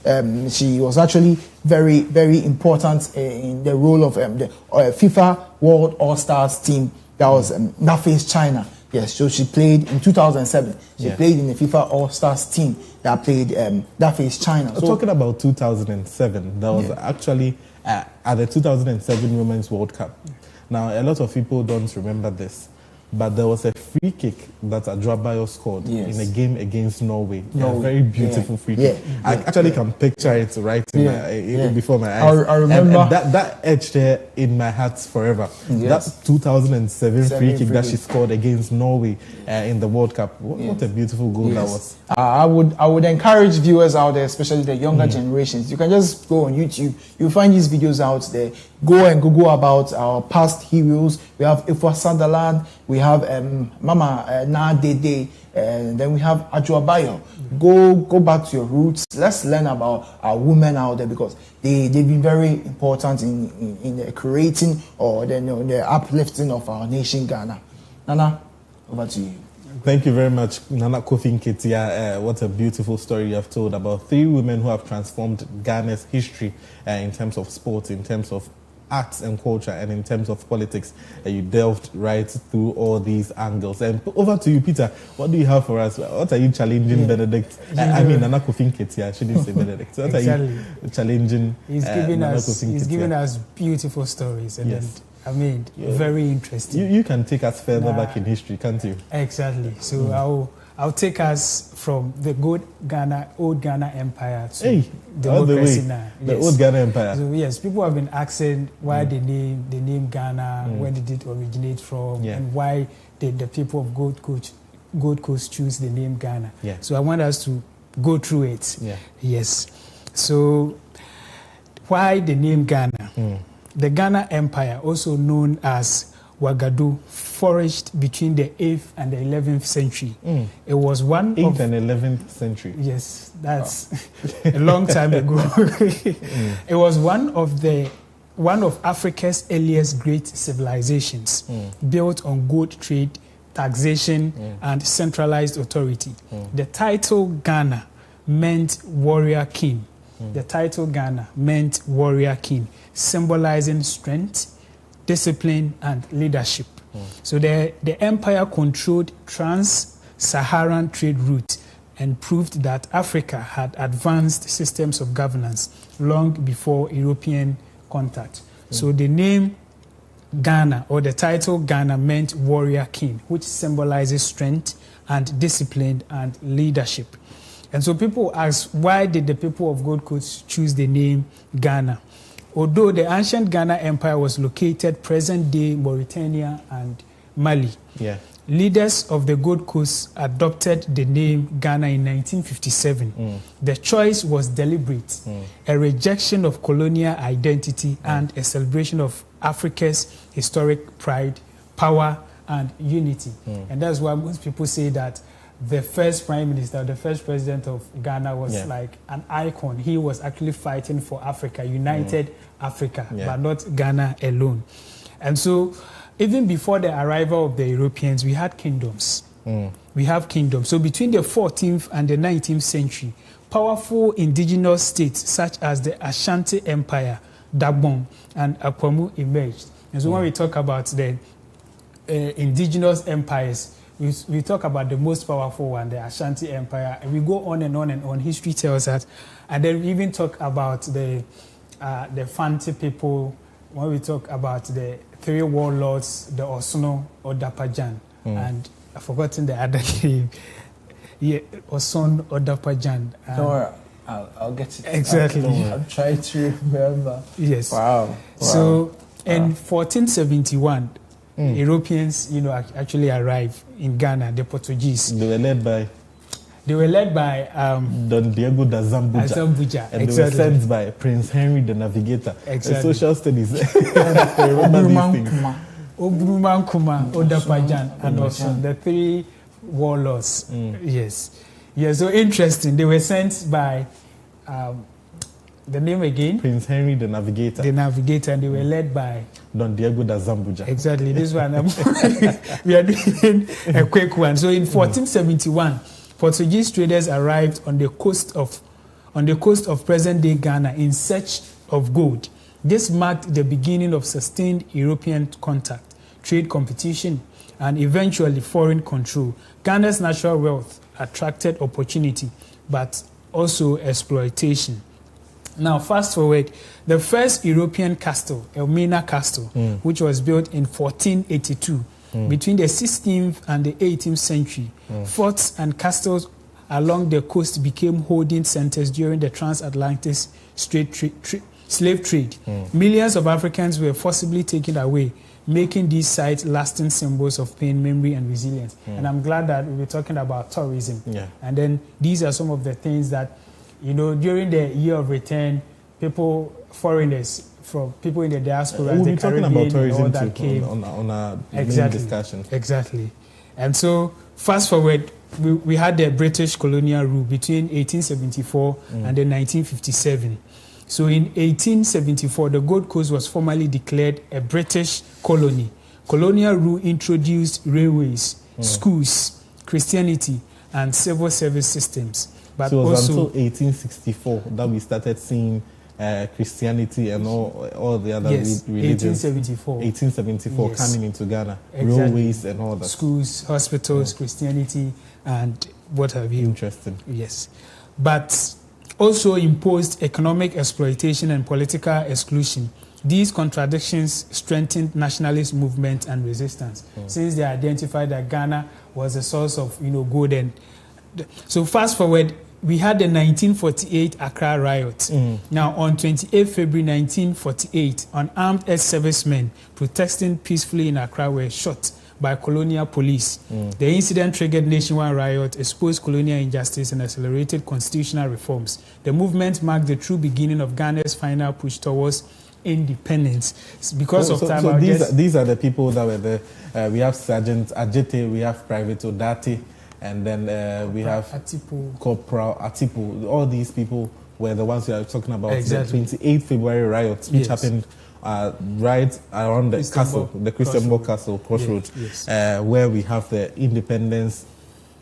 she was actually very, very important in the role of the FIFA World All Stars team. That was that faced China. Yes, so she played in 2007. She played in the FIFA All Stars team that played that faced China. So, talking about 2007, that was actually at the 2007 Women's World Cup. Now, a lot of people don't remember this, but there was a free kick that Adrabayo scored in a game against Norway. A very beautiful free kick. I actually can picture it right before my eyes. I remember. And that etched her in my heart forever. That 2007 free kick that she scored against Norway in the World Cup. What a beautiful goal that was. I would encourage viewers out there, especially the younger generations. You can just go on YouTube. You'll find these videos out there. Go and Google about our past heroes. We have Ifwa Sunderland. We have Mama Na Dede. And then we have Adrabayo. Go back to your roots. Let's learn about our women out there, because they've been very important in the creating or the uplifting of our nation, Ghana. Nana, over to you. Thank you very much, Nana Kofi Nketia. What a beautiful story you have told about 3 women who have transformed Ghana's history in terms of sports, in terms of arts and culture, and in terms of politics. You delved right through all these angles. And over to you, Peter. What do you have for us? What are you challenging Benedict? I mean, Nana Kofi Nketia. I shouldn't say Benedict. What are you challenging? He's giving us beautiful stories. And then, I mean, very interesting. You can take us further back in history, can't you? Exactly. So I'll take us from the old Ghana Empire to democracy now. The old Ghana Empire. So yes, people have been asking why the name Ghana, where did it originate from, and why did the people of Gold Coast choose the name Ghana. So I want us to go through it. Yes. So why the name Ghana? The Ghana Empire, also known as Wagadu, flourished between the 8th and the 11th century. It was one 8th and 11th century. Yes, that's a long time ago. It was one of Africa's earliest great civilizations, built on gold trade, taxation, and centralized authority. The title Ghana meant warrior king. The title Ghana meant warrior king, symbolizing strength, discipline, and leadership. So the empire controlled trans-Saharan trade routes and proved that Africa had advanced systems of governance long before European contact. So the name Ghana, or the title Ghana, meant warrior king, which symbolizes strength and discipline and leadership. And so people ask, why did the people of Gold Coast choose the name Ghana? Although the ancient Ghana Empire was located present-day Mauritania and Mali, leaders of the Gold Coast adopted the name Ghana in 1957. The choice was deliberate, a rejection of colonial identity and a celebration of Africa's historic pride, power, and unity. And that's why most people say that the first prime minister, the first president of Ghana was like an icon. He was actually fighting for Africa, united Africa, but not Ghana alone. And so even before the arrival of the Europeans, we had kingdoms. We have kingdoms. So between the 14th and the 19th century, powerful indigenous states such as the Ashanti Empire, Dagbon, and Akwamu emerged. And so when we talk about the indigenous empires, we talk about the most powerful one, the Ashanti Empire, and we go on and on and on. History tells us, and then we even talk about the Fanti people. When we talk about the 3 warlords, the Osono or Dapajan, and I've forgotten the other name. Oson or Dapajan. Don't worry, I'll get it. Exactly. I'm trying to remember. Yes. Wow. So in 1471. Europeans, actually arrived in Ghana, the Portuguese. They were led by Don Diego da Zambuja. And they were sent by Prince Henry the Navigator. Exactly. Social studies. Ogruman Kuma, Odapajan, and also the 3 warlords. Yes. Yeah, so interesting. They were sent by The name again? Prince Henry the Navigator. The Navigator, and they were led by Don Diego da Zambuja. Exactly. This one, we are doing a quick one. So in 1471, Portuguese traders arrived on the coast of present-day Ghana in search of gold. This marked the beginning of sustained European contact, trade competition, and eventually foreign control. Ghana's natural wealth attracted opportunity, but also exploitation. Now, fast forward, the first European castle, Elmina Castle, which was built in 1482, between the 16th and the 18th century, forts and castles along the coast became holding centers during the transatlantic slave trade. Millions of Africans were forcibly taken away, making these sites lasting symbols of pain, memory, and resilience. And I'm glad that we're talking about tourism. Yeah. And then these are some of the things that, during the year of return, foreigners, from people in the diaspora, we'll the be talking Caribbean, about tourism all that came. on our Exactly. main discussion. Exactly. And so, fast forward, we had the British colonial rule between 1874 and then 1957. So in 1874, the Gold Coast was formally declared a British colony. Colonial rule introduced railways, schools, Christianity, and civil service systems. But so it was also until 1864 that we started seeing Christianity and all the other religions. 1874 Yes. coming into Ghana, Exactly. railways and all that. Schools, hospitals, Christianity, and what have you. Interesting. Yes. But also imposed economic exploitation and political exclusion. These contradictions strengthened nationalist movement and resistance, since they identified that Ghana was a source of gold. And so fast forward, we had the 1948 Accra riot. Now, on 28 February 1948, unarmed ex-servicemen protesting peacefully in Accra were shot by colonial police. The incident triggered nationwide riot, exposed colonial injustice, and accelerated constitutional reforms. The movement marked the true beginning of Ghana's final push towards independence. Because of time, so these are the people that were there. We have Sergeant Ajete, we have Private Odati, and then we have Atipu. Corporal Atipu. All these people were the ones we are talking about. Exactly. The 28th February riots, which happened right around the castle, the Christianborg Castle crossroads, where we have the Independence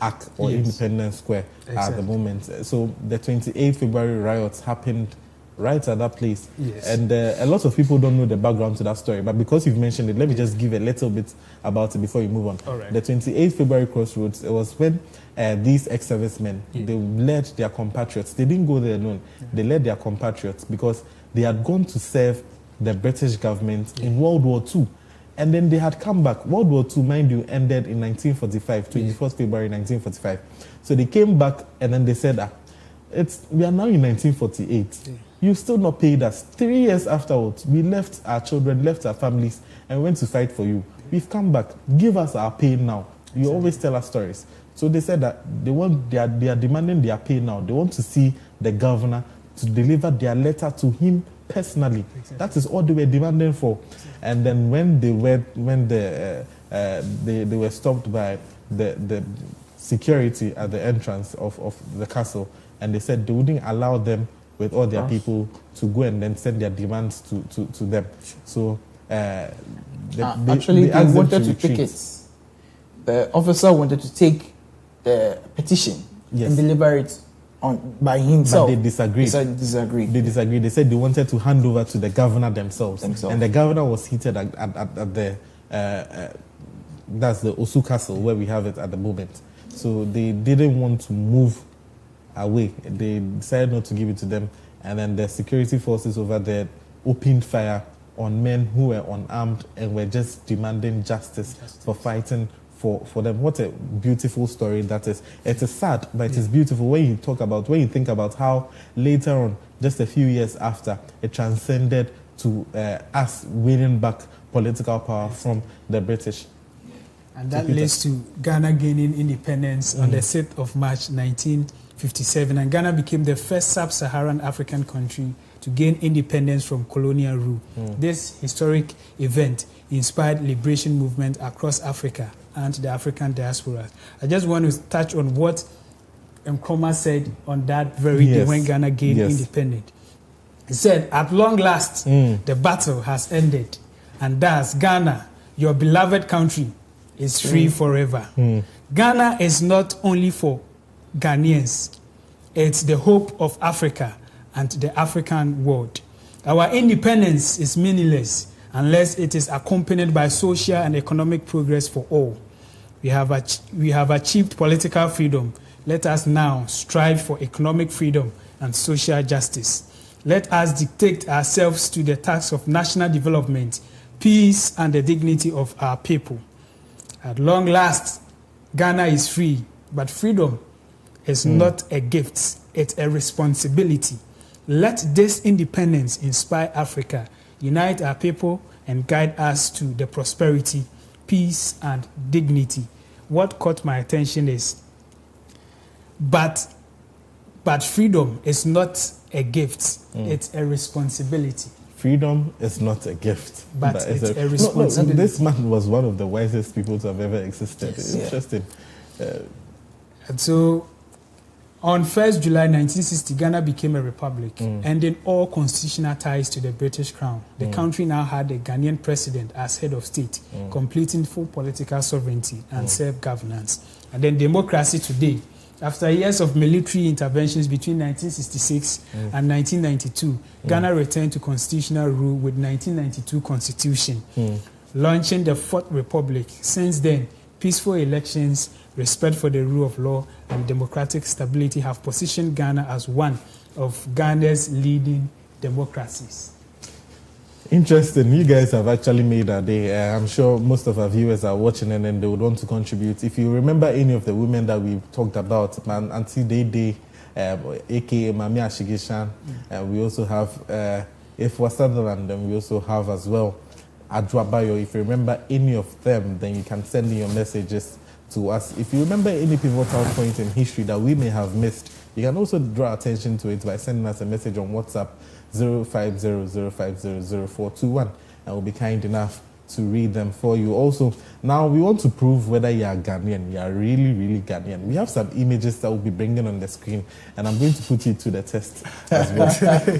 Arc or Independence Square at the moment. So the 28th February riots happened right at that place. And a lot of people don't know the background to that story, but because you've mentioned it, let me just give a little bit about it before you move on. All right. The 28th February crossroads, it was when these ex-servicemen, they led their compatriots. They didn't go there alone. They led their compatriots because they had gone to serve the British government in World War II. And then they had come back. World War II, mind you, ended in 1945, 24th February 1945. So they came back and then they said, we are now in 1948. You still not paid us. 3 years afterwards, we left our children, left our families, and went to fight for you. We've come back. Give us our pay now. You always tell us stories. So they said that they are demanding their pay now. They want to see the governor to deliver their letter to him personally. That is all they were demanding for. And then when they were stopped by the security at the entrance of the castle, and they said they wouldn't allow them with all their people to go and then send their demands to them. So they wanted to take it. The officer wanted to take the petition and deliver it by himself. But they disagreed. They disagreed. They said they wanted to hand over to the governor themselves. And the governor was seated at the that's the Osu Castle where we have it at the moment. So they didn't want to move away. They decided not to give it to them, and then the security forces over there opened fire on men who were unarmed and were just demanding justice for fighting for them. What a beautiful story that is. It is sad, but it is beautiful when you think about how later on, just a few years after, it transcended to us winning back political power from the British. And that leads to Ghana gaining independence on the 6th of March 1957. And Ghana became the first sub-Saharan African country to gain independence from colonial rule. This historic event inspired liberation movement across Africa and the African diaspora. I just want to touch on what Nkrumah said on that very day when Ghana gained independence. He said, at long last, the battle has ended, and thus Ghana, your beloved country, is free forever. Ghana is not only for Ghanaians, it's the hope of Africa and the African world. Our independence is meaningless unless it is accompanied by social and economic progress for all. We have achieved political freedom. Let us now strive for economic freedom and social justice. Let us dictate ourselves to the task of national development, peace, and the dignity of our people. At long last, Ghana is free, but freedom is not a gift, it's a responsibility. Let this independence inspire Africa, unite our people, and guide us to the prosperity, peace, and dignity. What caught my attention is, but freedom is not a gift, it's a responsibility. Freedom is not a gift, but it's a responsibility. No, this man was one of the wisest people to have ever existed. Yes. Interesting. And so, on 1st July 1960, Ghana became a republic, ending all constitutional ties to the British Crown. The country now had a Ghanaian president as head of state, completing full political sovereignty and self-governance. And then democracy today. After years of military interventions between 1966 and 1992, Ghana returned to constitutional rule with 1992 Constitution, launching the Fourth Republic. Since then, peaceful elections, respect for the rule of law, and democratic stability have positioned Ghana as one of Ghana's leading democracies. Interesting. You guys have actually made our day. I'm sure most of our viewers are watching and then they would want to contribute. If you remember any of the women that we talked about, Auntie Dede, aka Mami Ashigishan, we also have Ifwa Sutherland, and we also have as well Adwabayo. If you remember any of them, then you can send in your messages to us. If you remember any pivotal point in history that we may have missed, you can also draw attention to it by sending us a message on WhatsApp 0500500421, and we'll be kind enough to read them for you. Also, now we want to prove whether you are Ghanaian. You are really, really Ghanaian. We have some images that we'll be bringing on the screen, and I'm going to put it to the test as well.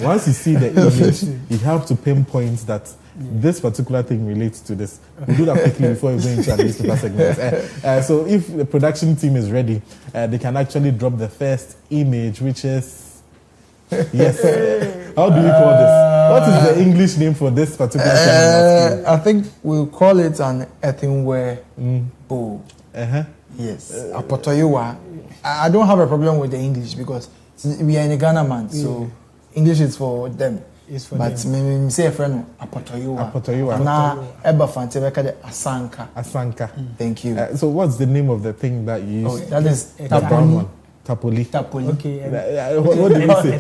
Once you see the image, you have to pinpoint that this particular thing relates to this. We'll do that quickly before we go into our newspaper segment. So if the production team is ready, they can actually drop the first image, which is... Yes. How do you call this? What is the English name for this particular thing? I think we'll call it an earthenware bowl. Yes. Apotoyewa. I don't have a problem with the English because we are in a Ghana man, so English is for them. But me say a friend Apotoyewa. Na eba fante beka de asanka. Asanka. Thank you. So what's the name of the thing that you use? That is the brown one. Tapoli. Okay. What do you say?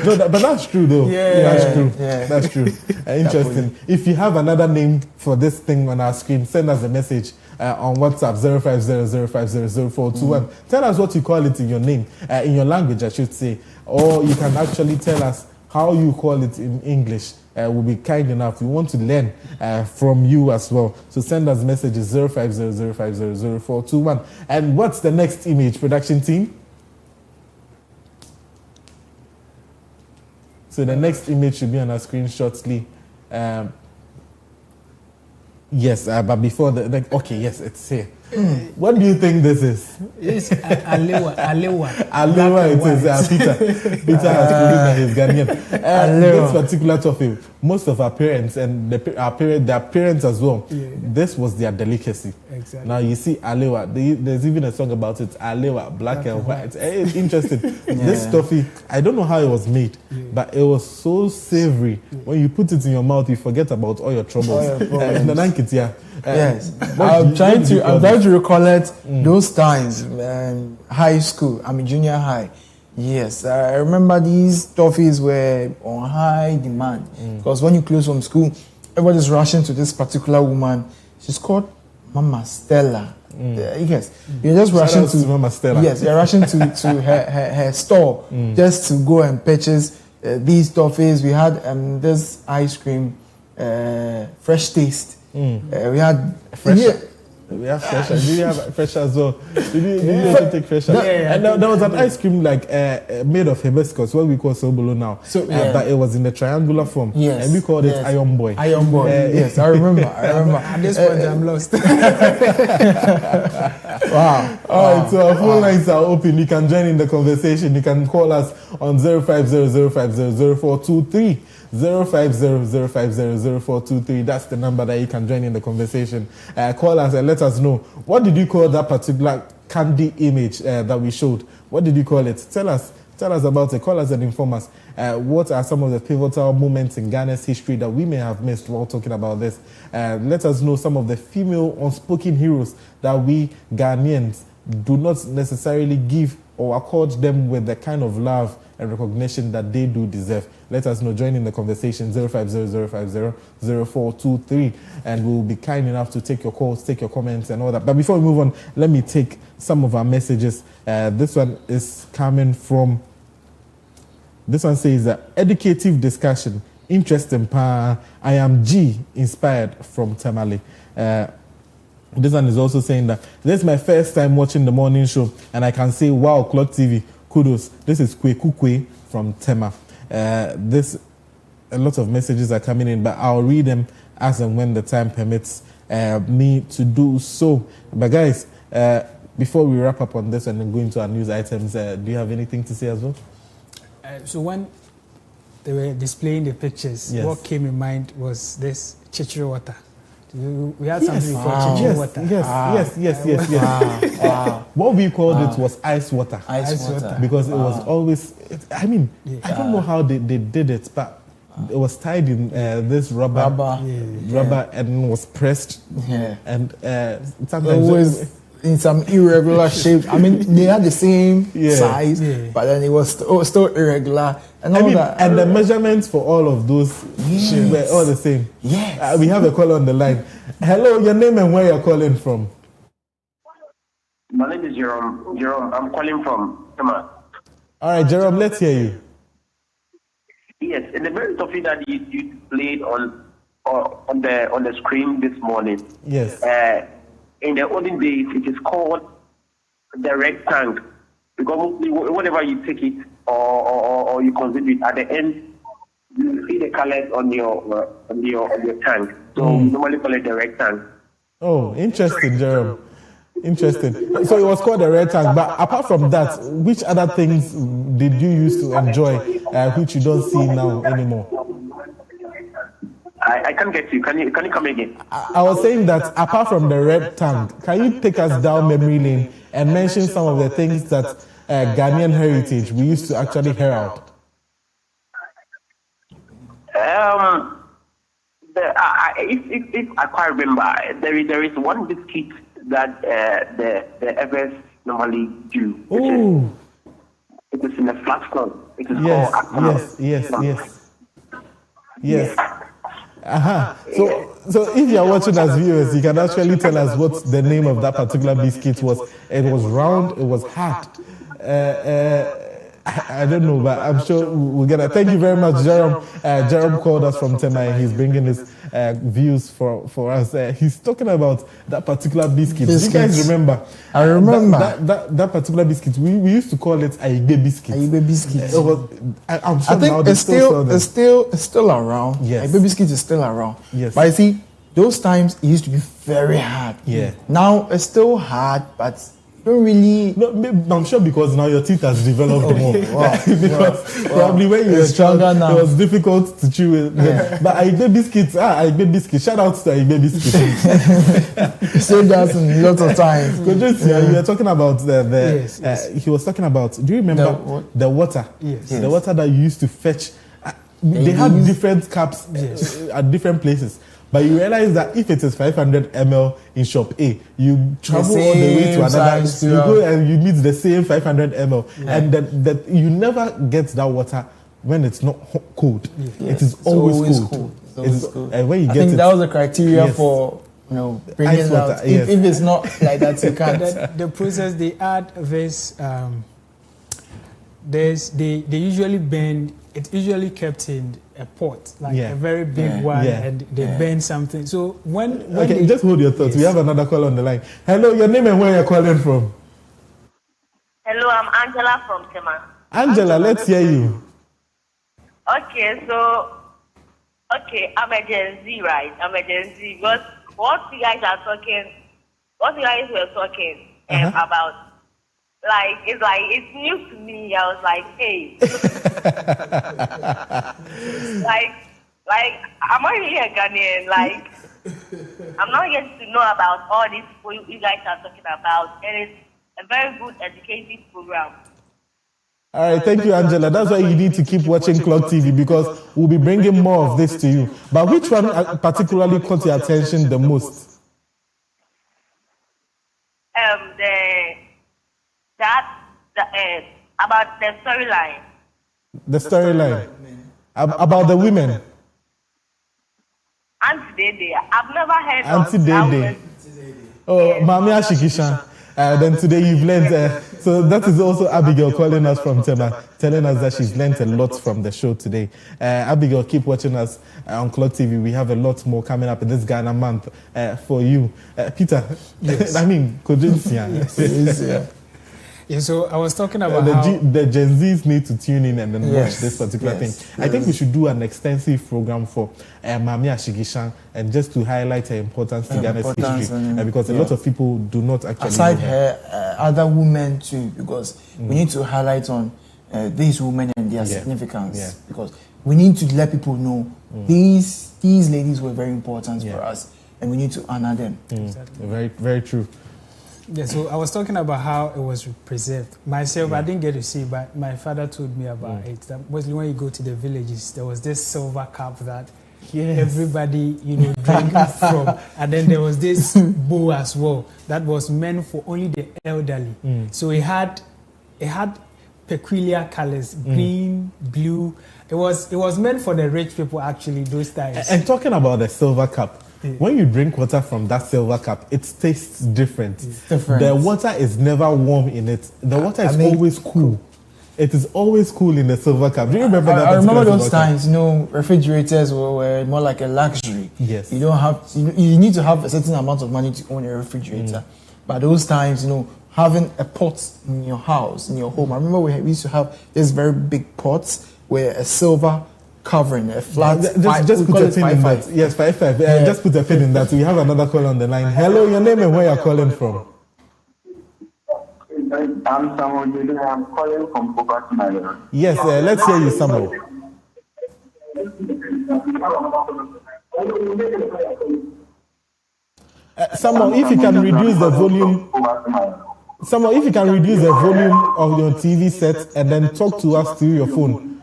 No, but that's true though. That's true. That's true. Interesting. If you have another name for this thing on our screen, send us a message on WhatsApp 0500500421. Tell us what you call it in your name, in your language, I should say, or you can actually tell us how you call it in English. We'll be kind enough. We want to learn from you as well. So send us messages 0500500421. And what's the next image, production team? So the next image should be on our screen shortly. Yes, but before okay, yes, it's here. What do you think this is? It's Alewa. Alewa, it is Peter. Peter has proven that he's Ghanaian. This particular topic, most of our parents and their parents as well, this was their delicacy. Exactly. Now you see Alewa, there's even a song about it, Alewa, black and white. It's interesting. This toffee, I don't know how it was made, but it was so savory. When you put it in your mouth, you forget about all your troubles. Yes, I'm trying to recollect those times, high school. I mean junior high. Yes, I remember these toffees were on high demand because when you close from school, everybody's rushing to this particular woman. She's called Mama Stella. Yes, you're just rushing to Mama Stella. Yes, you're rushing to her store just to go and purchase these toffees. We had this ice cream, Fresh Taste. We had We have fresh. Did you have fresh as well? Did you also take fresh? And there was an ice cream like made of hibiscus, what we call sobolo now. But it was in the triangular form. Yes. And we called it Iron Boy. Iron Boy. Yes, I remember. At this point, I'm lost. Wow. All right, so our phone lines are open. You can join in the conversation. You can call us on 05005000423. 05005000423. That's the number that you can join in the conversation. Call us and let us know, what did you call that particular candy image that we showed? What did you call it? Tell us about it. Call us and inform us. What are some of the pivotal moments in Ghana's history that we may have missed while talking about this? Let us know some of the female unspoken heroes that we Ghanaians do not necessarily give or accord them with the kind of love and recognition that they do deserve. Let us know. Join in the conversation, 05005000423, and we'll be kind enough to take your calls, take your comments and all that. But before we move on, let me take some of our messages. This one is coming from, this one says that educative discussion, interesting pa. I am G, inspired from Tamale. This one is also saying that this is my first time watching the morning show, and I can say, wow, Clock TV, kudos. This is Kwe from Tema. A lot of messages are coming in, but I'll read them as and when the time permits me to do so. But guys, before we wrap up on this and then go into our news items, do you have anything to say as well? So when they were displaying the pictures, what came in mind was this chichiri water. We had something called chichiri water. Yes. Wow. What we called it was ice water. Ice water. Because it was always, I don't know how they did it, but it was tied in this rubber and was pressed. Yeah. And sometimes always in some irregular shape. I mean, they had the same size, but then it was still irregular. And and the measurements for all of those were all the same. Yes. We have a caller on the line. Hello, your name and where you're calling from? My name is Jerome. I'm calling from Tema. All right, Jerome, let's hear you. Yes, in the very topic that you played on the screen this morning. Yes. In the olden days, it is called the red tank, because whenever you take it or you consume it, at the end you see the colors on your tank. So we normally call it the red tank. Oh, interesting, Jerome. Interesting. So it was called the red tank. But apart from that, which other things did you used to enjoy, which you don't see now anymore? I can't get you. Can you come again? I was saying that apart from the red tank, can you take us down memory lane and mention some of the things that Ghanaian heritage we used to actually herald? If I quite remember, there is one biscuit that the Evers normally do. Oh. It is in a flat scone. It is called Yes. So if you are watching as viewers, you can actually tell us what the name of that particular biscuit was. It was round, it was hard. I don't know, but I'm sure we'll get it. Thank you very much, Jerome. Jerome called us from Tema and he's bringing his views for us. He's talking about that particular biscuit. You guys remember? I remember. That particular biscuit, we used to call it Aigbe biscuit. Aigbe biscuit. I'm sure I think it's still around. Yes. Aigbe biscuit is still around. Yes. But you see, those times it used to be very hard. Yeah. Now it's still hard, but don't really. No, I'm sure because now your teeth has developed more. Because probably when you were stronger now, it was difficult to chew it. Yeah. But Aigbe biscuits, Aigbe biscuits. Shout out to Aigbe biscuits. Say that lots of times. You were talking about he was talking about. Do you remember the water? Yes. The water that you used to fetch. They had different cups at different places. But you realize that if it is 500 ml in shop A, you travel all the way to another. You go and you meet the same 500 ml, and that you never get that water when it's not cold. Yes. It is always cold. And when you get that was the criteria for bringing it out. If it's not like that, you can't. The process they add this. They usually bend. It's usually kept in a pot, like a very big one, and they burn something. So when okay, just hold your thoughts. We have another call on the line. Hello, your name and where you're calling from? Hello, I'm Angela from Tema. Angela, let's hear you. Okay, I'm a Gen Z, right? I'm a Gen Z. But what you guys were talking about, like, it's new to me. I was like, hey. like, I'm not really a Ghanaian. Like, I'm not getting to know about all these people you guys are talking about. And it's a very good educative program. All right, thank you, Angela. That's why you need to keep watching Clock TV because we'll be bringing more of this to you. But which one particularly caught your attention the most? About the storyline. The storyline about the women. Auntie Dede. I've never heard Auntie of Dede. Oh, Mami Ashikisha. Then today you've learned. So that is also Abigail calling us from Tema, telling us that she's learned a lot from the show today. Abigail, keep watching us on Clock TV. We have a lot more coming up in this Ghana month for you. Peter, yes. I mean, Kojincia. Yeah, so I was talking about how the Gen Zs need to tune in and then watch this particular thing. I think we should do an extensive program for Mami Ashigishan and just to highlight her importance to Ghana's history because a lot of people do not actually aside her, other women too, because we need to highlight on these women and their significance because we need to let people know these ladies were very important for us and we need to honor them. Exactly. Very, very true. Yeah, so I was talking about how it was preserved. Myself, I didn't get to see, but my father told me about it. That mostly when you go to the villages, there was this silver cup that everybody, drank from. And then there was this bowl as well that was meant for only the elderly. So it had peculiar colors, green, blue. It was meant for the rich people actually those times. And talking about the silver cup, when you drink water from that silver cup, it tastes different. It's different. The water is never warm in it. The water is always cool. It is always cool in the silver cup. Do you remember that? I remember those times, refrigerators were more like a luxury. Yes. You don't have, you need to have a certain amount of money to own a refrigerator. But those times, having a pot in your house, in your home. I remember we used to have this very big pots where a silver covering a flat. Just put a pin in that. Yes, 5. Just put a pin in that. We have another call on the line. Hello, your name and where you're calling from? I'm Samuel. I'm calling from Koko. Yes, let's hear you, Samuel. Samuel, if you can reduce the volume. Samuel, if you can reduce the volume of your TV set and then talk to us through your phone.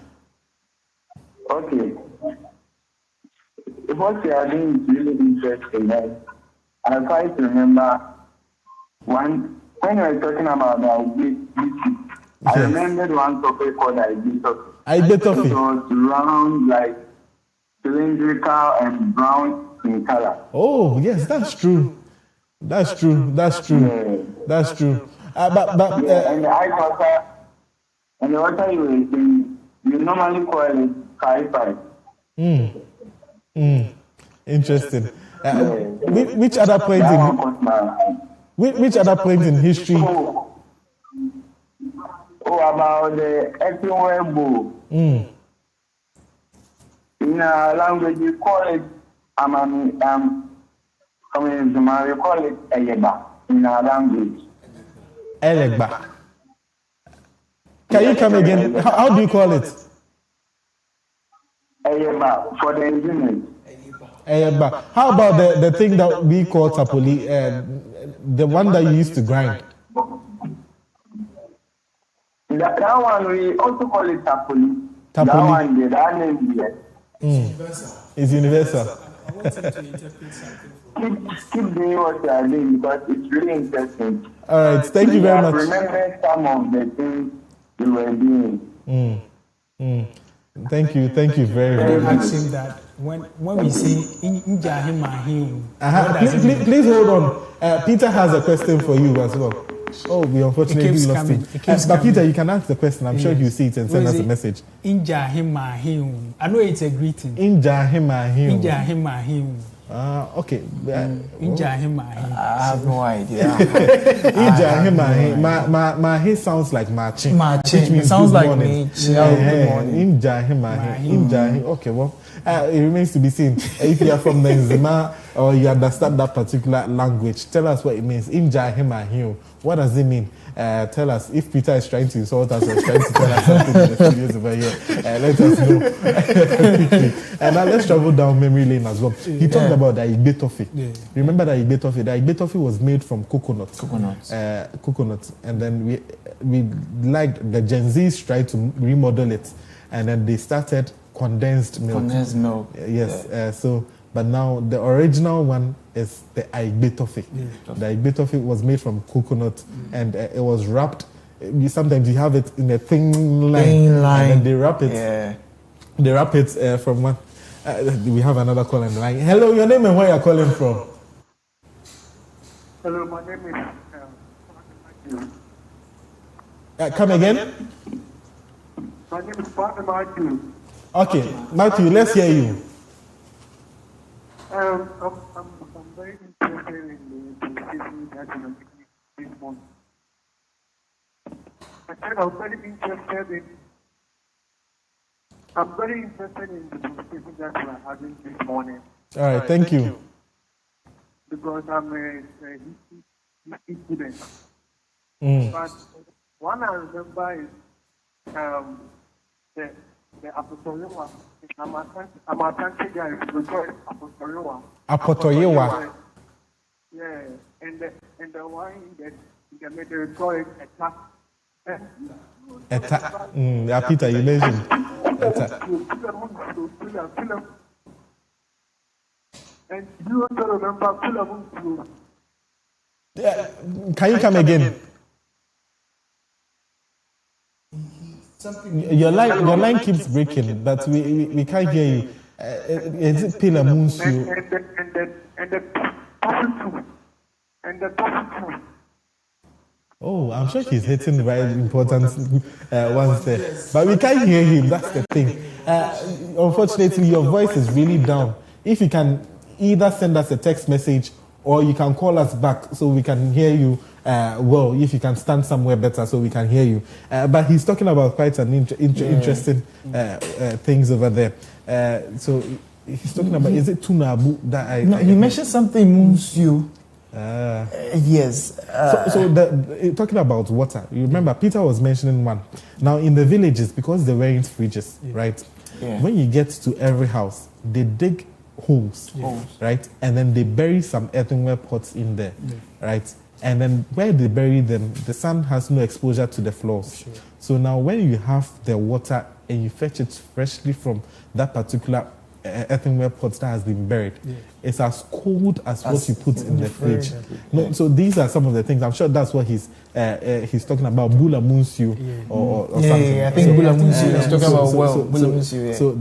Okay. What you are doing is really interesting. I try to remember when you were talking about the I remembered one topic called Ibetofi. It was round, like cylindrical and brown in color. Oh, yes, that's true. That's true. That's true. Yeah. That's true. And the ice water, and the water you were saying, you normally call it 5. Interesting. Which other point which other point in history? About the everywhere bowl. In our language, we call it communism. We call it Eyeba in our language. Eyeba. Can you come again? How do you call it? Eyeba for the engineers. Eyeba. How about the thing that we call tapoli, the one that you used to grind? That one we also call it tapoli. Tapoli. That one, that name, yes. It's universal. I want you to interpret something. Keep doing what you are doing because it's really interesting. All right, thank you very much. Remember some of the things you were doing. Thank you very, very much. Ask him that when we say please hold on. Peter has a question for you as well. Oh, we unfortunately keeps lost coming. him. It keeps But Peter, coming. you can ask the question. I'm sure he'll see it and send us a message. Inja him a him. I know it's a greeting. Inja him a him. Inja him a him. Okay. Inja him a him. I have no idea. Inja him a him. My he sounds like marching. Which means sounds good like morning. me. Good morning. Inja him a him. Inja him. Okay, well, it remains to be seen. If you are from the Nzima or you understand that particular language, tell us what it means. Inja him a him. What does it mean? Tell us if Peter is trying to insult us or is trying to tell us something in the studios over here. Let us know. And now let's travel down memory lane as well. He talked about the Igbe toffee. Yeah. Remember that Igbe toffee? The Igbe toffee was made from coconut. Coconut. And then we liked the Gen Zs tried to remodel it, and then they started condensed milk. Condensed milk. Yes. But now the original one is the Igbe toffee. Yeah. The Igbe toffee was made from coconut, and it was wrapped. Sometimes you have it in a thin line, and then they wrap it. Yeah. They wrap it from one. We have another call in the line. Hello, your name and where you're calling from? Hello, my name is. Come again. My name is Matthew. Okay, Matthew, let's hear you. I'm very interested in the decision that you are making this morning. I'm very interested in the conversation that we are having this morning. All right, thank you. Because I'm a history student. But one I remember is the Apotoyewa. I'm a country guy. Apotoyewa. Apotoyewa. Yeah, and the one that you made the call attack. Yeah, Peter, you mentioned attack. And you also remember Kulamunsu. Can you come again? Your line keeps breaking, but we can't hear you. Is it Pilamunsu? And the Tofu. Oh, I'm sure he's hitting the very important ones there. But we can't hear him, that's the thing. Unfortunately, your voice is really down. If you can either send us a text message or you can call us back so we can hear you well, if you can stand somewhere better so we can hear you. But he's talking about quite an interesting things over there. So he's talking about, is it Tunabu that I... No, you mentioned something moves you. Yes. Talking about water, you remember Peter was mentioning one. Now in the villages, because there weren't fridges, right? Yeah. When you get to every house, they dig holes, right? And then they bury some earthenware pots in there, right? And then where they bury them, the sun has no exposure to the floors. Sure. So now when you have the water and you fetch it freshly from that particular earthenware pot that has been buried, it's as cold as what you put in the fridge. No, so these are some of the things. I'm sure that's what he's talking about. Bula Munsu or something. Yeah, I think Bula Munsu is talking about Bula Munsu. So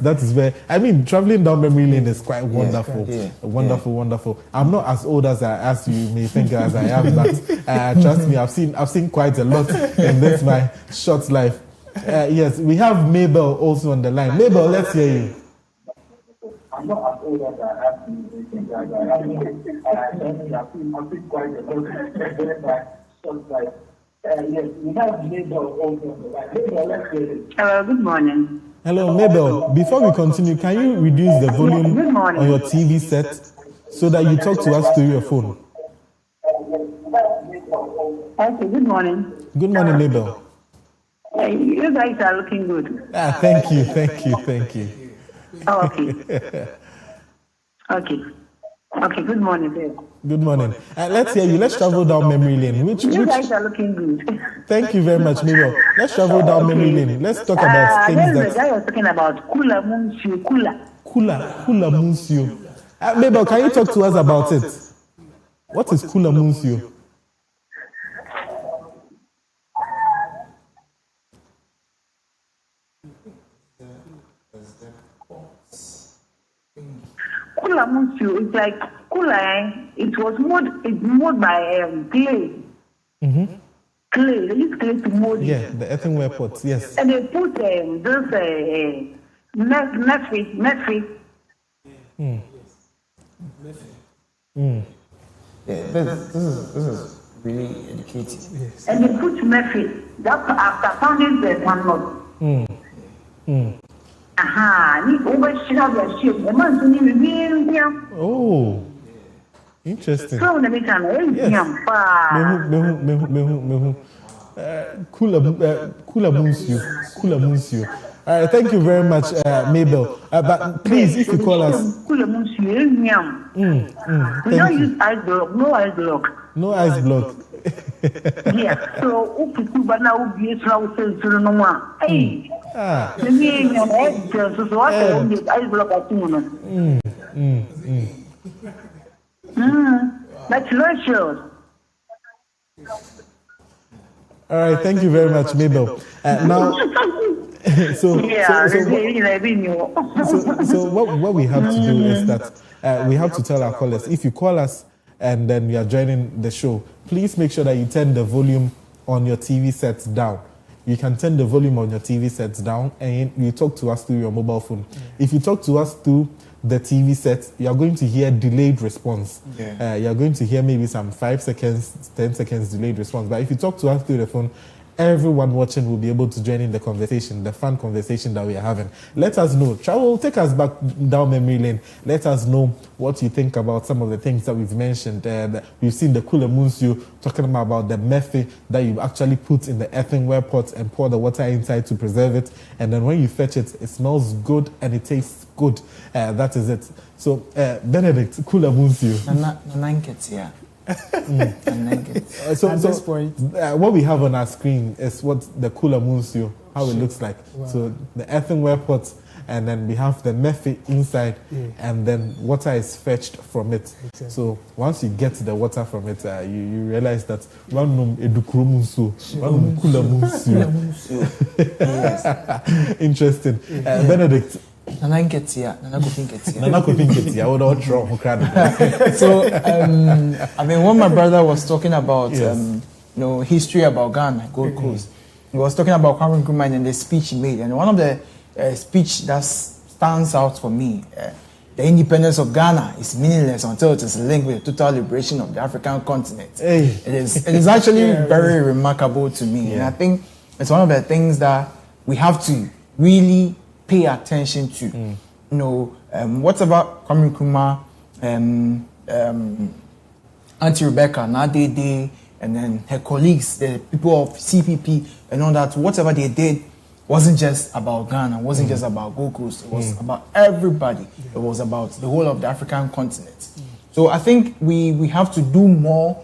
that is where, I mean, traveling down memory lane is quite wonderful. Wonderful. I'm not as old as you may think as I am, but trust me, I've seen quite a lot in this my short life. Yes, we have Mabel also on the line. Mabel, let's hear you. I'm not as old as I have been. I've seen quite a lot. Yes, we have Mabel also on the line. Mabel, let's hear you. Hello, good morning. Hello, Mabel. Before we continue, can you reduce the volume on your TV set so that you talk to us through your phone? Okay, good morning. Good morning, Mabel. You guys are looking good. Thank you. Oh, okay. Okay, good morning, babe. Good morning. Let's hear you. Let's travel down memory lane. You guys are looking good. Thank you very much, Mabel. Let's travel down memory lane. Let's talk about things that... The guy was talking about Kula Munsu. Kula Munsu. Mabel, can you talk to us about it? What is Kula Munsu? Kula Munsu is like Kula it was made by clay. Mm-hmm. Clay. They use clay to mold it. Yeah, the earthenware pots. Yes. And they put this Netflix. Yeah, this is really educative. Yes. And they put Netflix. That's after founding the one. Oh, interesting. So let me tell you, Kula Monsieur. All right, thank you very much, Mabel. But please, if you call us. We don't use ice block, no ice block. No ice block. Yeah, so but now we hey. That's delicious. All right, thank you very much, Mabel. Now, so what we have to do is that we have to tell our callers, if you call us and then you are joining the show, please make sure that you turn the volume on your TV sets down. You can turn the volume on your TV sets down and you talk to us through your mobile phone. If you talk to us through the TV set, you are going to hear delayed response. You are going to hear maybe some 5 seconds, 10 seconds delayed response. But if you talk to us through the phone, everyone watching will be able to join in the conversation, the fun conversation that we are having. Let us know. Travel, take us back down memory lane. Let us know what you think about some of the things that we've mentioned. We've seen the Kula Munsio talking about the method that you actually put in the earthenware pot and pour the water inside to preserve it. And then when you fetch it, it smells good and it tastes good. That is it. So, Benedict, Kula Munsio. So at this point, what we have on our screen is what the Kula Munsio, how it looks like. Wow. So the earthenware pot, and then we have the method inside, and then water is fetched from it. Exactly. So once you get the water from it, you realize that one num edukuru munsu, one num Kula Munsio. Interesting. Benedict. So, I mean, when my brother was talking about, history about Ghana, Gold Coast, he was talking about Kwame Nkrumah and the speech he made. And one of the speech that stands out for me, the independence of Ghana is meaningless until it is linked with the total liberation of the African continent. It is actually very remarkable to me. And I think it's one of the things that we have to really pay attention to. Whatever Kwame Nkrumah, Auntie Rebecca, Nadede, and then her colleagues, the people of CPP, and all that, whatever they did wasn't just about Ghana, wasn't just about Gold Coast, it was about everybody. It was about the whole of the African continent. So I think we have to do more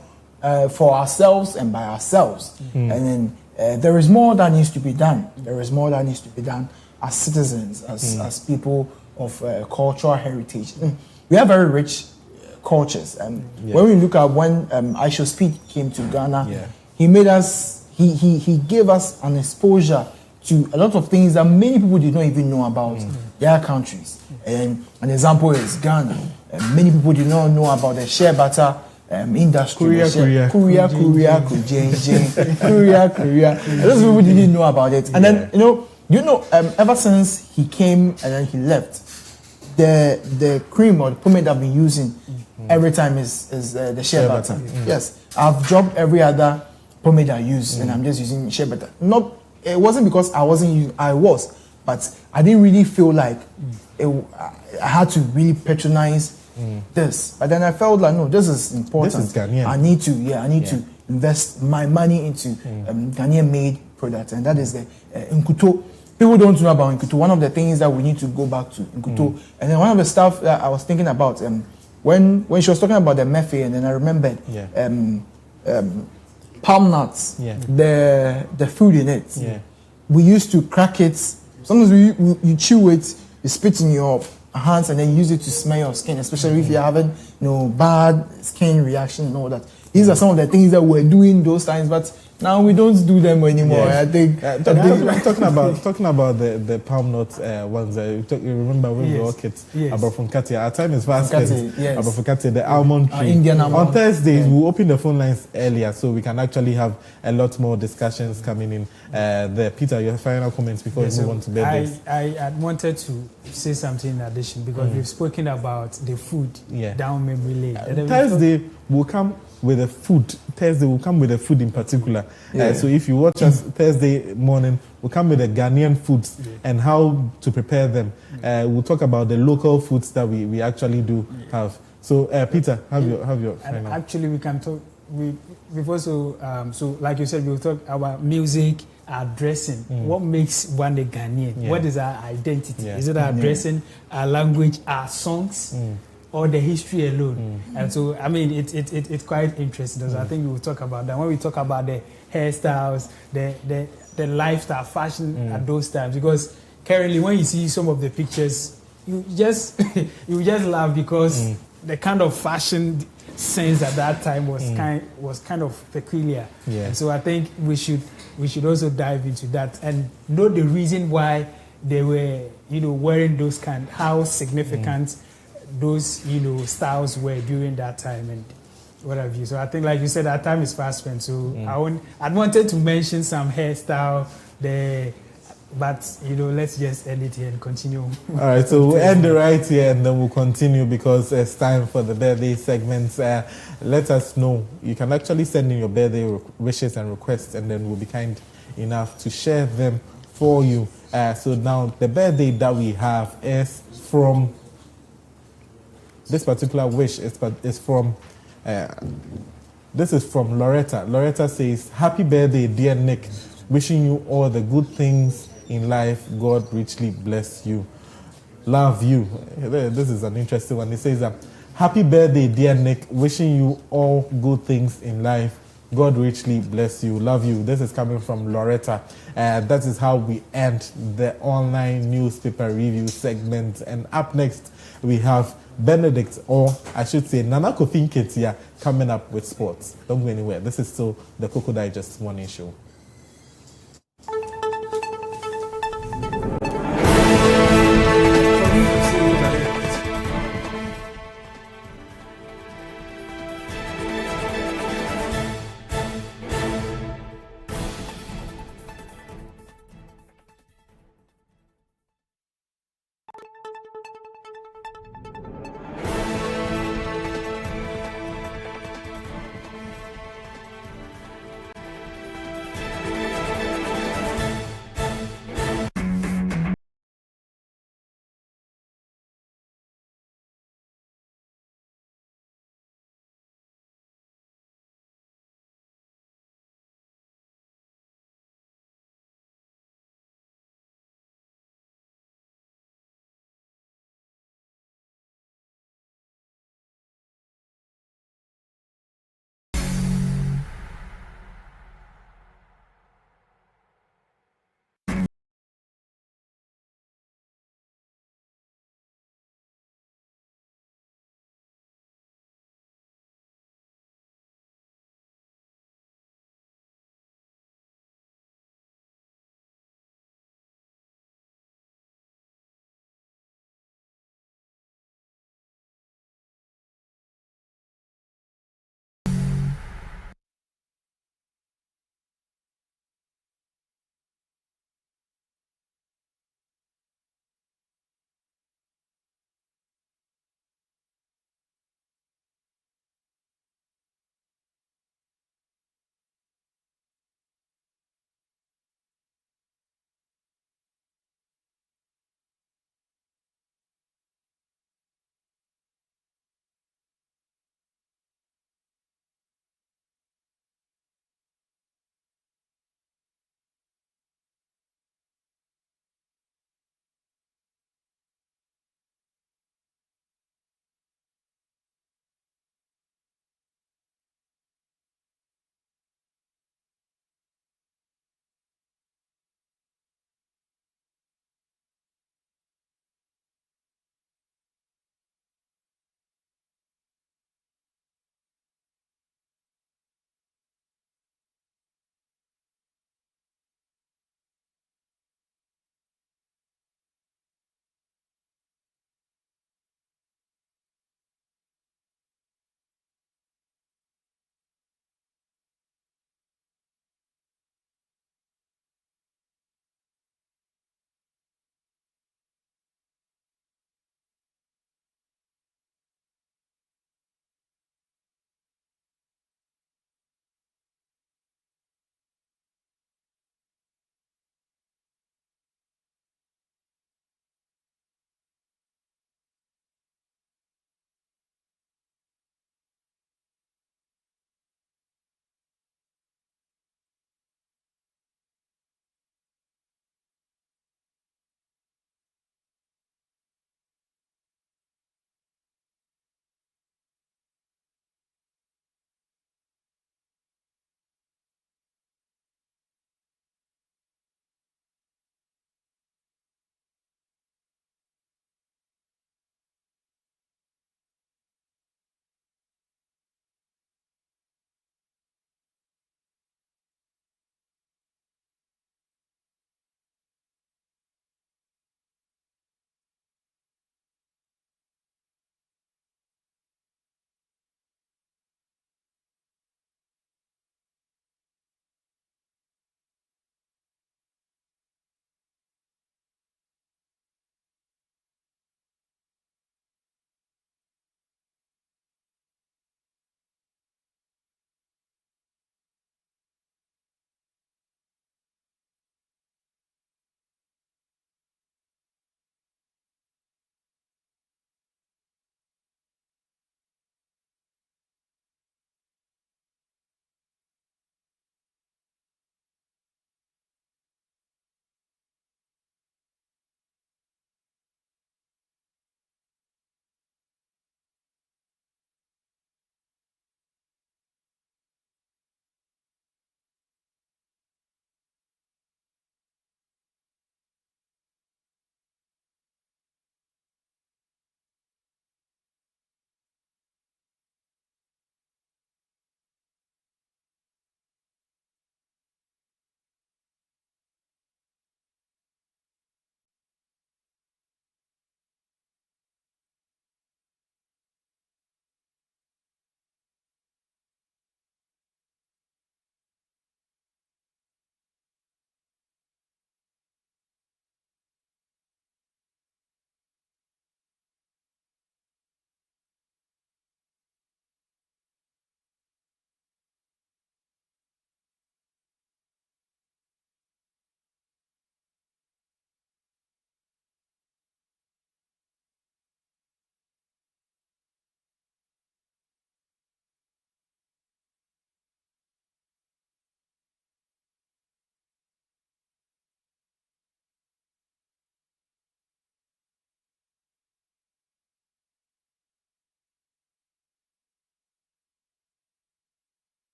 for ourselves and by ourselves. And then there is more that needs to be done. There is more that needs to be done as citizens, as people of cultural heritage. We have very rich cultures. When we look at when Aisha Speed came to Ghana, he made us, he gave us an exposure to a lot of things that many people did not even know about their countries. And an example is Ghana. Many people did not know about the shea butter industry. Korea. Those people didn't know about it. And then, ever since he came and then he left, the cream or the pomade I've been using every time is the shea butter. Yes, I've dropped every other pomade I use and I'm just using shea butter. It wasn't because I wasn't using, I was, but I didn't really feel like I had to really patronize this. But then I felt like, no, this is important. This is Ghanaian. I need to invest my money into Ghanaian made products, and that is the Nkuto. People don't know about Nkuto. One of the things that we need to go back to Nkuto. And then one of the stuff that I was thinking about when she was talking about the mefe, and then I remembered palm nuts, the food in it. We used to crack it. Sometimes you chew it, you spit in your hands, and then use it to smell your skin, especially if you're having bad skin reaction and all that. These are some of the things that we're doing those times, but Now we don't do them anymore. Yeah. I think. Talking about the palm nut ones. You remember when we were all kids? Abrafungkati. Our time is fast. Abrafungkati, the almond tree. Indian almond. On Thursdays, we'll open the phone lines earlier so we can actually have a lot more discussions coming in there. Peter, your final comments before we move on to birthdays. I wanted to say something in addition because we've spoken about the food down memory lane. Thursday will come with the food. Thursday will come with the food in particular. So if you watch us Thursday morning, we'll come with the Ghanaian foods and how to prepare them. We'll talk about the local foods that we actually do have. So Peter, have your final. Actually, we can talk. We've also so like you said, we'll talk about music, our dressing. What makes one a Ghanaian? What is our identity? Is it our dressing, our language, our songs? Or the history alone. And so, I mean, it's quite interesting. So I think we will talk about that when we talk about the hairstyles, the lifestyle, fashion at those times. Because currently, when you see some of the pictures, you just laugh because the kind of fashion sense at that time was kind of peculiar. And so I think we should also dive into that and know the reason why they were wearing those how significant those styles were during that time and what have you. So I think, like you said, our time is fast spent. So I wanted to mention some hairstyle there, but let's just end it here and continue. All right, so we'll end it right here and then we'll continue because it's time for the birthday segments. Let us know. You can actually send in your birthday wishes and requests, and then we'll be kind enough to share them for you. So now the birthday that we have is from. This particular wish is from, this is from Loretta. Loretta says, "Happy birthday, dear Nick. Wishing you all the good things in life. God richly bless you. Love you." This is an interesting one. It says, "Happy birthday, dear Nick. Wishing you all good things in life. God richly bless you. Love you." This is coming from Loretta. That is how we end the online newspaper review segment. And up next, we have Benedict, or I should say Nana Kofi Nketia, coming up with sports. Don't go anywhere. This is still the Koko Digest Morning Show.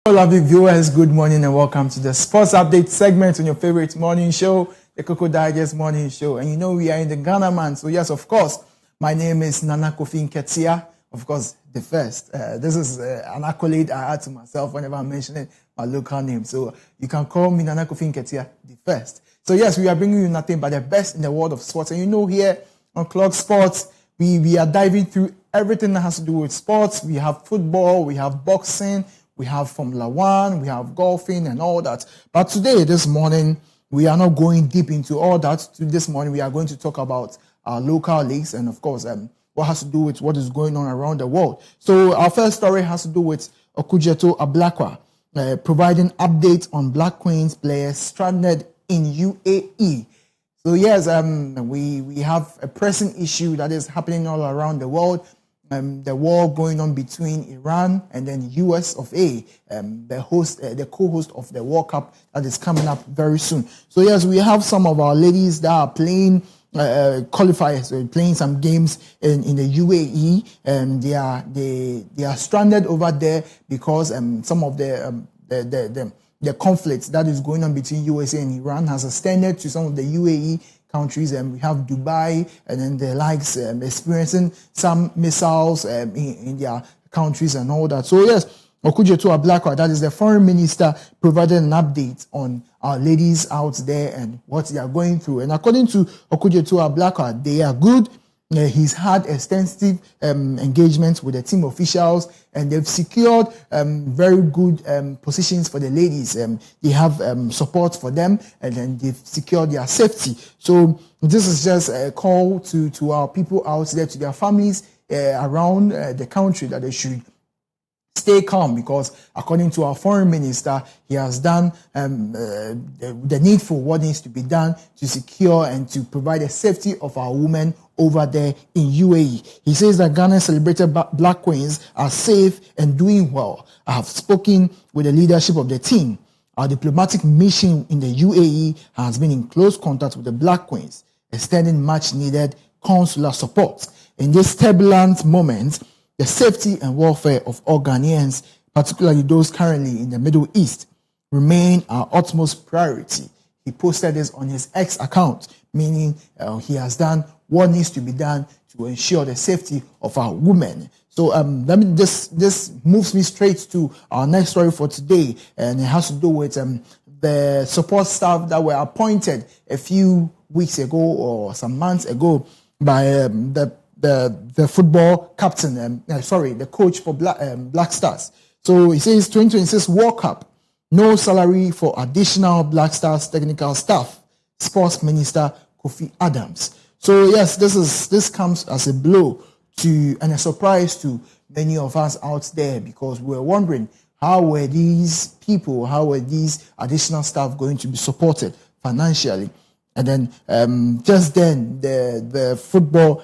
Lovely viewers, good morning and welcome to the Sports Update segment on your favorite morning show, the Koko Digest Morning Show. And you know we are in the Ghana man, so yes, of course, my name is Nana Kofi Nketia, of course, the first. This is an accolade I add to myself whenever I'm mentioning my local name. So you can call me Nana Kofi Nketia, the first. So yes, we are bringing you nothing but the best in the world of sports. And you know here on Clock Sports, we are diving through everything that has to do with sports. We have football, we have boxing, we have Formula One, we have golfing and all that. But today, this morning, we are not going deep into all that. This morning, we are going to talk about our local leagues and, of course, what has to do with what is going on around the world. So our first story has to do with Okujeto Ablakwa, providing updates on Black Queens players stranded in UAE. So yes, we have a pressing issue that is happening all around the world. The war going on between Iran and then US of A, the co-host of the World Cup that is coming up very soon. So yes, we have some of our ladies that are playing qualifiers, so playing some games in the UAE, and they are stranded over there because some of the conflicts that is going on between USA and Iran has extended to some of the UAE countries, and we have Dubai and then the likes experiencing some missiles in their countries and all that. So yes, Okujeto Ablakwa, that is the foreign minister, provided an update on our ladies out there and what they are going through. And according to Okujeto Ablakwa, they are good. He's had extensive engagements with the team officials, and they've secured very good positions for the ladies. They have support for them, and then they've secured their safety. So this is just a call to our people out there, to their families around the country, that they should stay calm, because according to our foreign minister, he has done the needful, what needs to be done to secure and to provide the safety of our women over there in UAE. He says that Ghana's celebrated Black Queens are safe and doing well. I have spoken with the leadership of the team. Our diplomatic mission in the UAE has been in close contact with the Black Queens, extending much needed consular support. In this turbulent moment, the safety and welfare of all Ghanaians, particularly those currently in the Middle East, remain our utmost priority. He posted this on his X account, meaning he has done what needs to be done to ensure the safety of our women. So this moves me straight to our next story for today, and it has to do with the support staff that were appointed a few weeks ago or some months ago by the football captain, the coach for Black Stars. So he says 2026 World Cup, no salary for additional Black Stars technical staff, Sports Minister Kofi Adams. So yes, this comes as a blow to and a surprise to many of us out there, because we're wondering how were these additional staff going to be supported financially. And then just then the football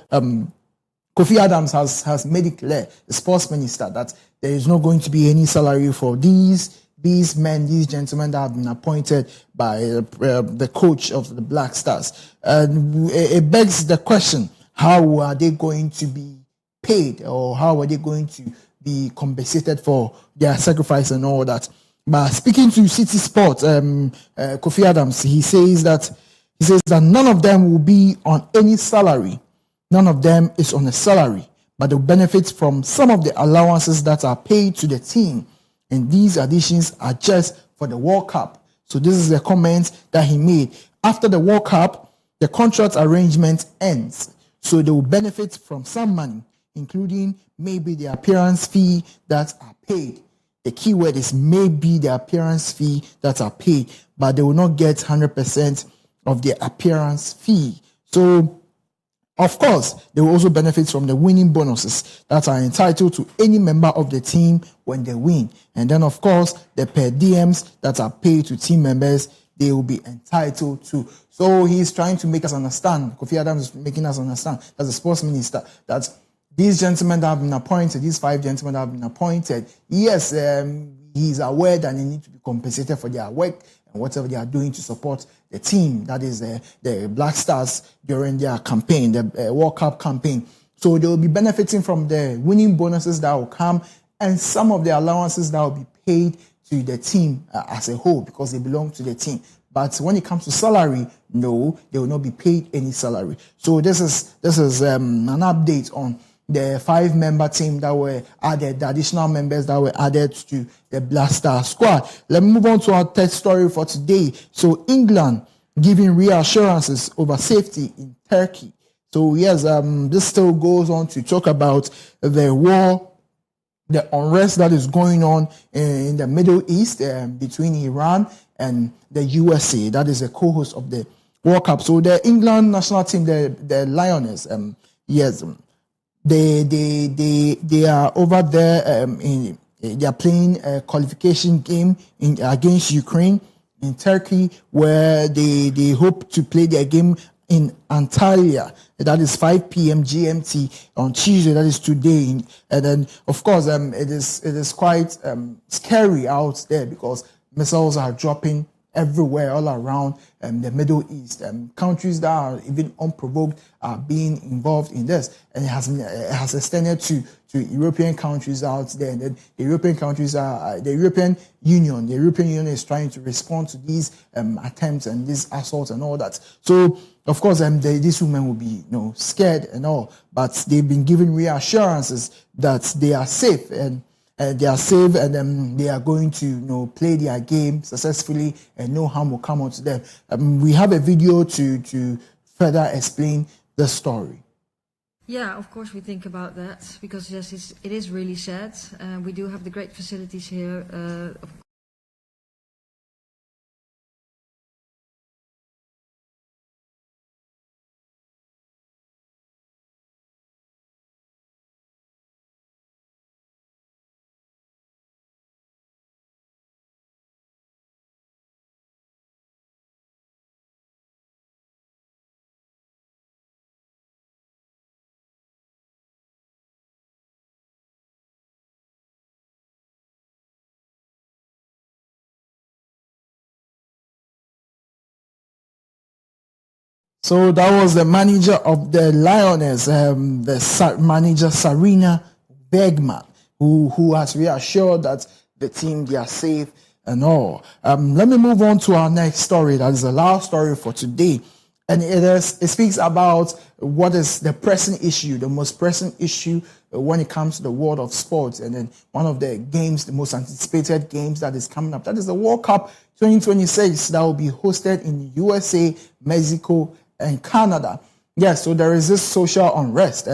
Kofi Adams has made it clear, the sports minister, that there is not going to be any salary for these gentlemen that have been appointed by the coach of the Black Stars. And it begs the question, how are they going to be paid, or how are they going to be compensated for their sacrifice and all that? But speaking to City Sport, Kofi Adams, he says that none of them will be on any salary. None of them is on a salary, but they benefit from some of the allowances that are paid to the team. And these additions are just for the World Cup. So this is the comment that he made. After the World Cup, the contract arrangement ends. So they will benefit from some money, including maybe the appearance fee that are paid. The key word is maybe the appearance fee that are paid, but they will not get 100% of the appearance fee. So of course, they will also benefit from the winning bonuses that are entitled to any member of the team when they win. And then, of course, the per diems that are paid to team members, they will be entitled to. So he's trying to make us understand, Kofi Adams is making us understand, as a sports minister, that these gentlemen that have been appointed, these 5 gentlemen that have been appointed, yes, he's aware that they need to be compensated for their work and whatever they are doing to support the team, that is the Black Stars, during their campaign, the World Cup campaign. So they will be benefiting from the winning bonuses that will come, and some of the allowances that will be paid to the team as a whole because they belong to the team. But when it comes to salary, no, they will not be paid any salary. So this is an update on the 5-member team that were added, the additional members that were added to the Black Star squad. Let me move on to our third story for today. So England giving reassurances over safety in Turkey. So yes, this still goes on to talk about the war, the unrest that is going on in the Middle East between Iran and the USA. That is a co-host of the World Cup. So the England national team, the Lioness, yes, they are over there they are playing a qualification game against Ukraine in Turkey, where they hope to play their game in Antalya. That is 5 p.m. GMT on Tuesday. That is today. And then, of course, it is quite scary out there because missiles are dropping everywhere, all around the Middle East. Countries that are even unprovoked are being involved in this, and it has extended to European countries out there. And then the European countries the European Union is trying to respond to these attempts and these assaults and all that. So, of course, these women will be scared and all, but they've been given reassurances that they are safe and they are safe, and they are going to play their game successfully, and no harm will come onto them. We have a video to further explain the story. Yeah, of course we think about that because yes, it is really sad. We do have the great facilities here. So that was the manager of the Lioness, manager Sarina Bergman, who has reassured that the team, they are safe and all. Let me move on to our next story. That is the last story for today. And it speaks about what is the pressing issue, the most pressing issue when it comes to the world of sports. And then one of the games, the most anticipated games that is coming up, that is the World Cup 2026 that will be hosted in USA, Mexico, and Canada. Yes, so there is this social unrest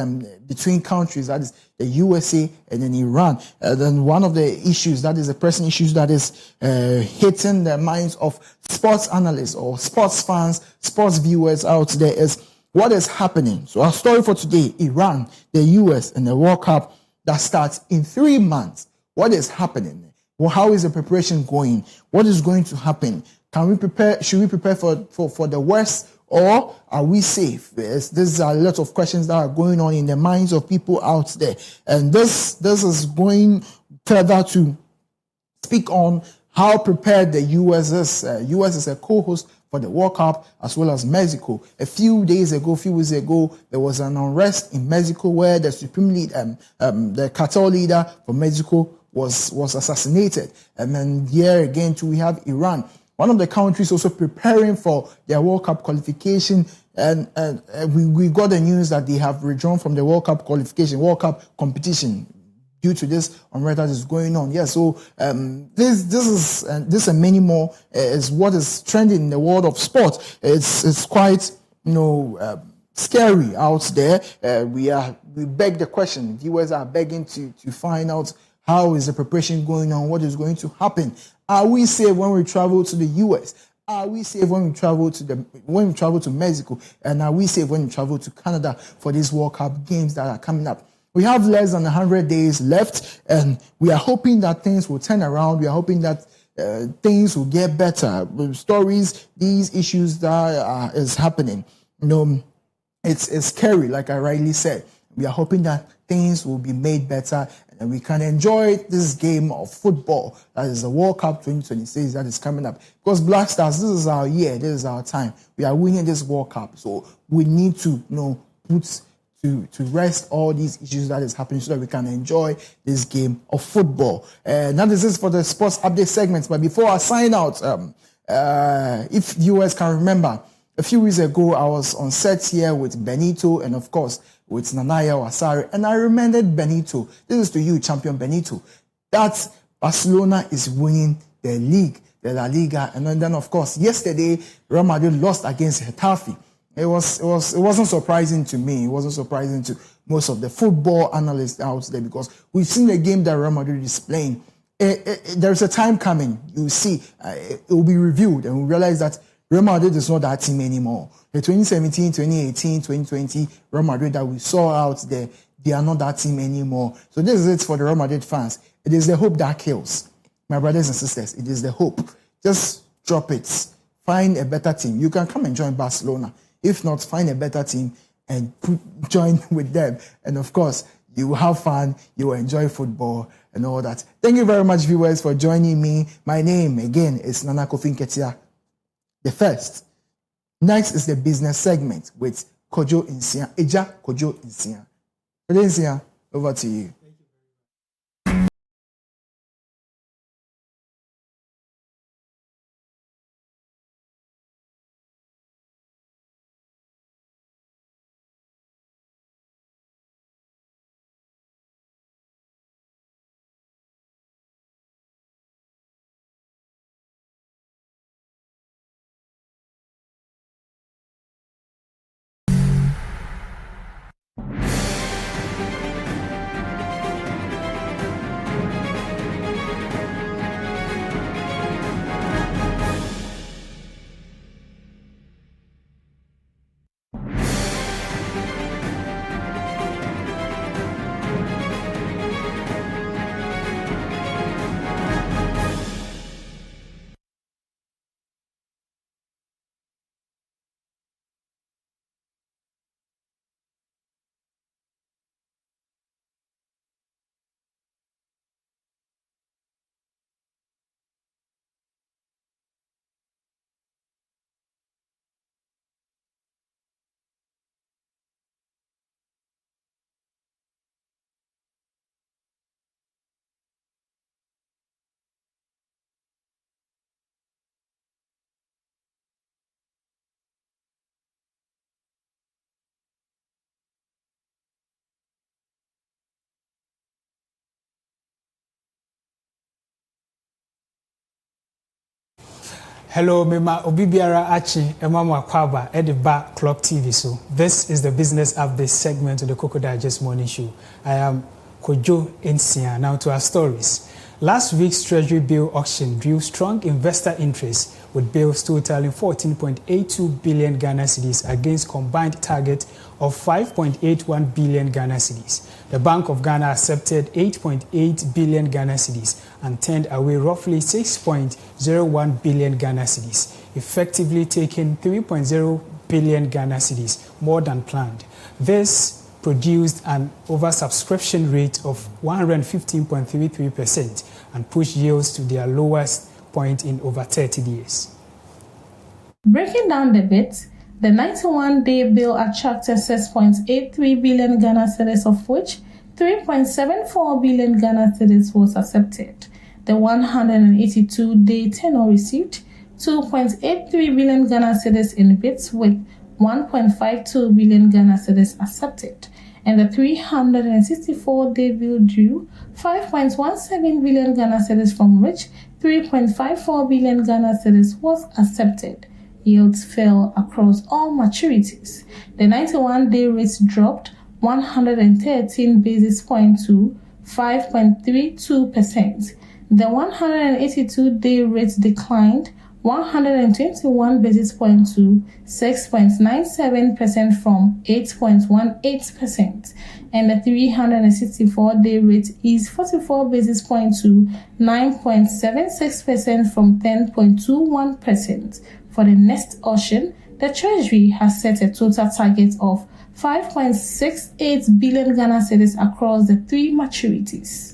between countries, that is the USA and then Iran. Then one of the issues, that is the pressing issues that is hitting the minds of sports analysts or sports fans, sports viewers out there is what is happening. So our story for today, Iran, the US, and the World Cup that starts in 3 months. What is happening? Well, how is the preparation going? What is going to happen? Can we prepare? Should we prepare for the worst? Or are we safe? Yes, these are a lot of questions that are going on in the minds of people out there. And this is going further to speak on how prepared the US is. US is a co-host for the World Cup as well as Mexico. A few weeks ago, there was an unrest in Mexico where the supreme leader, the cartel leader for Mexico was assassinated. And then here again too, we have Iran. One of the countries also preparing for their World Cup qualification, and we got the news that they have withdrawn from the World Cup competition due to this unrest that is going on. Yeah, so this and many more is what is trending in the world of sport. It's quite scary out there. We beg the question. Viewers are begging to find out how is the preparation going on, what is going to happen. Are we safe when we travel to the US? Are we safe when we travel to Mexico? And are we safe when we travel to Canada for these World Cup games that are coming up? We have less than 100 days left, and we are hoping that things will turn around. We are hoping that things will get better. Stories, these issues that is happening, it's scary, like I rightly said. We are hoping that things will be made better and we can enjoy this game of football that is the World Cup 2026 that is coming up. Because Black Stars, this is our year, this is our time. We are winning this World Cup, so we need to put to rest all these issues that is happening so that we can enjoy this game of football. Now this is for the sports update segment, but before I sign out, if viewers can remember, a few weeks ago I was on set here with Benito and of course with Nanaya Wasari, and I reminded Benito, this is to you, champion Benito, that Barcelona is winning the league, the La Liga, and then of course yesterday Real Madrid lost against Getafe. It wasn't surprising to me. It wasn't surprising to most of the football analysts out there because we've seen the game that Real Madrid is playing. There's a time coming. You see, it will be reviewed, and we realize that Real Madrid is not that team anymore. The 2017, 2018, 2020 Real Madrid that we saw out there, they are not that team anymore. So this is it for the Real Madrid fans. It is the hope that kills. My brothers and sisters, it is the hope. Just drop it. Find a better team. You can come and join Barcelona. If not, find a better team and join with them. And of course, you will have fun, you will enjoy football and all that. Thank you very much, viewers, for joining me. My name, again, is Nana Kofi Nketia, the first. Next is the business segment with Kojo Insia, Eja Kojo Insia. Kojo Insia, over to you. Hello, Mema Obibiara Achi, Emama Kwaba, Ediba Clock TV. So, this is the business update segment of the Koko Digest Morning Show. I am Kojo Insia. Now to our stories. Last week's Treasury bill auction drew strong investor interest, with bills totaling 14.82 billion Ghana cedis against combined target of 5.81 billion Ghana cedis. The Bank of Ghana accepted 8.8 billion Ghana cedis and turned away roughly 6.01 billion Ghana cedis, effectively taking 3.0 billion Ghana cedis, more than planned. This produced an oversubscription rate of 115.33% and pushed yields to their lowest point in over 30 years. Breaking down the bits, the 91-day bill attracted 6.83 billion Ghana cedis, of which 3.74 billion Ghana cedis was accepted. The 182-day tenure received 2.83 billion Ghana cedis in bits, with 1.52 billion Ghana cedis accepted. And the 364-day bill drew 5.17 billion Ghana cedis, from which 3.54 billion Ghana cedis was accepted. Yields fell across all maturities. The 91-day rates dropped 113 basis points to 5.32%. The 182-day rate declined 121 basis points to 6.97% from 8.18%, and the 364-day rate is 44 basis points to 9.76% from 10.21%. For the next auction, the Treasury has set a total target of 5.68 billion Ghana cedis across the three maturities.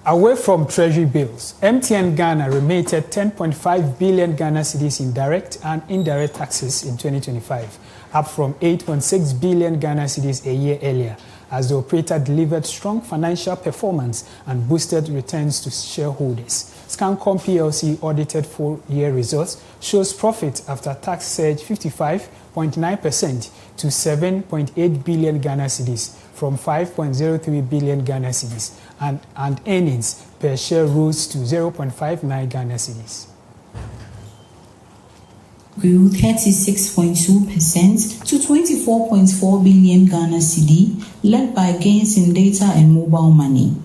Away from Treasury bills, MTN Ghana remitted 10.5 billion Ghana cedis in direct and indirect taxes in 2025, up from 8.6 billion Ghana cedis a year earlier, as the operator delivered strong financial performance and boosted returns to shareholders. Scancom PLC audited full-year results shows profit after tax surged 55.9% to 7.8 billion Ghana cedis from 5.03 billion Ghana cedis, and earnings per share rose to 0.59 Ghana cedis. Grew 36.2% to 24.4 billion Ghana cedi, led by gains in data and mobile money.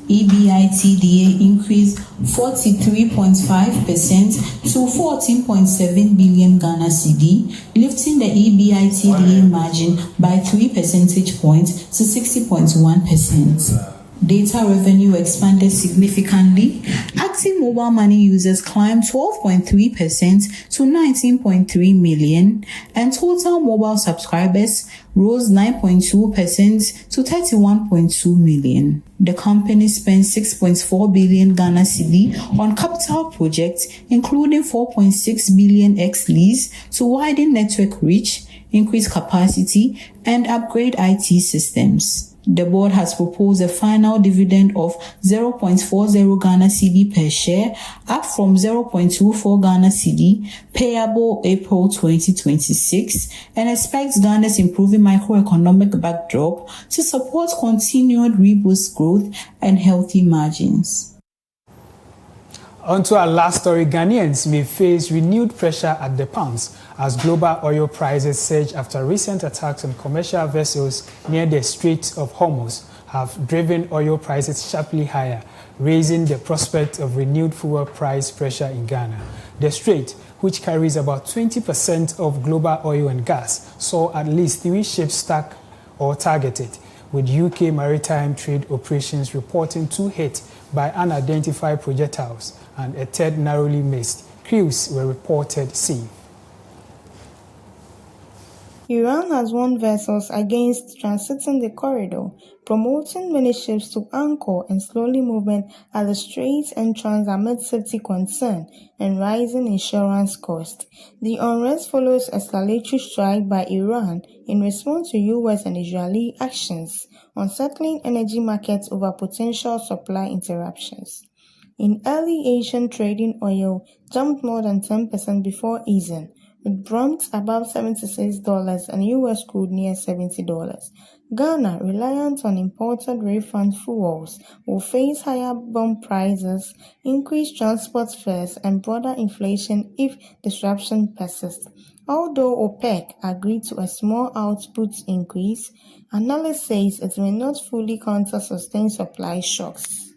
EBITDA increased 43.5% to 14.7 billion Ghana cedi, lifting the EBITDA margin by 3 percentage points to 60.1%. Data revenue expanded significantly. Active mobile money users climbed 12.3% to 19.3 million, and total mobile subscribers rose 9.2% to 31.2 million. The company spent 6.4 billion Ghana cedi on capital projects, including 4.6 billion ex-lease to widen network reach, increase capacity, and upgrade IT systems. The board has proposed a final dividend of 0.40 Ghana cedi per share, up from 0.24 Ghana cedi, payable April 2026, and expects Ghana's improving macroeconomic backdrop to support continued robust growth and healthy margins. On to our last story, Ghanaians may face renewed pressure at the pumps as global oil prices surge after recent attacks on commercial vessels near the Strait of Hormuz have driven oil prices sharply higher, raising the prospect of renewed fuel price pressure in Ghana. The Strait, which carries about 20% of global oil and gas, saw at least 3 ships stuck or targeted, with UK maritime trade operations reporting 2 hit by unidentified projectiles and a third narrowly missed. Crews were reported safe. Iran has warned vessels against transiting the corridor, promoting many ships to anchor and slowly movement at the Straits entrance amid safety concern and rising insurance costs. The unrest follows a escalatory strike by Iran in response to US and Israeli actions, unsettling energy markets over potential supply interruptions. In early Asian trading, oil jumped more than 10% before easing, with Brent above $76 and US crude near $70. Ghana, reliant on imported refined fuels, will face higher bomb prices, increased transport fares, and broader inflation if disruption persists. Although OPEC agreed to a small output increase, analysts say it may not fully counter sustained supply shocks.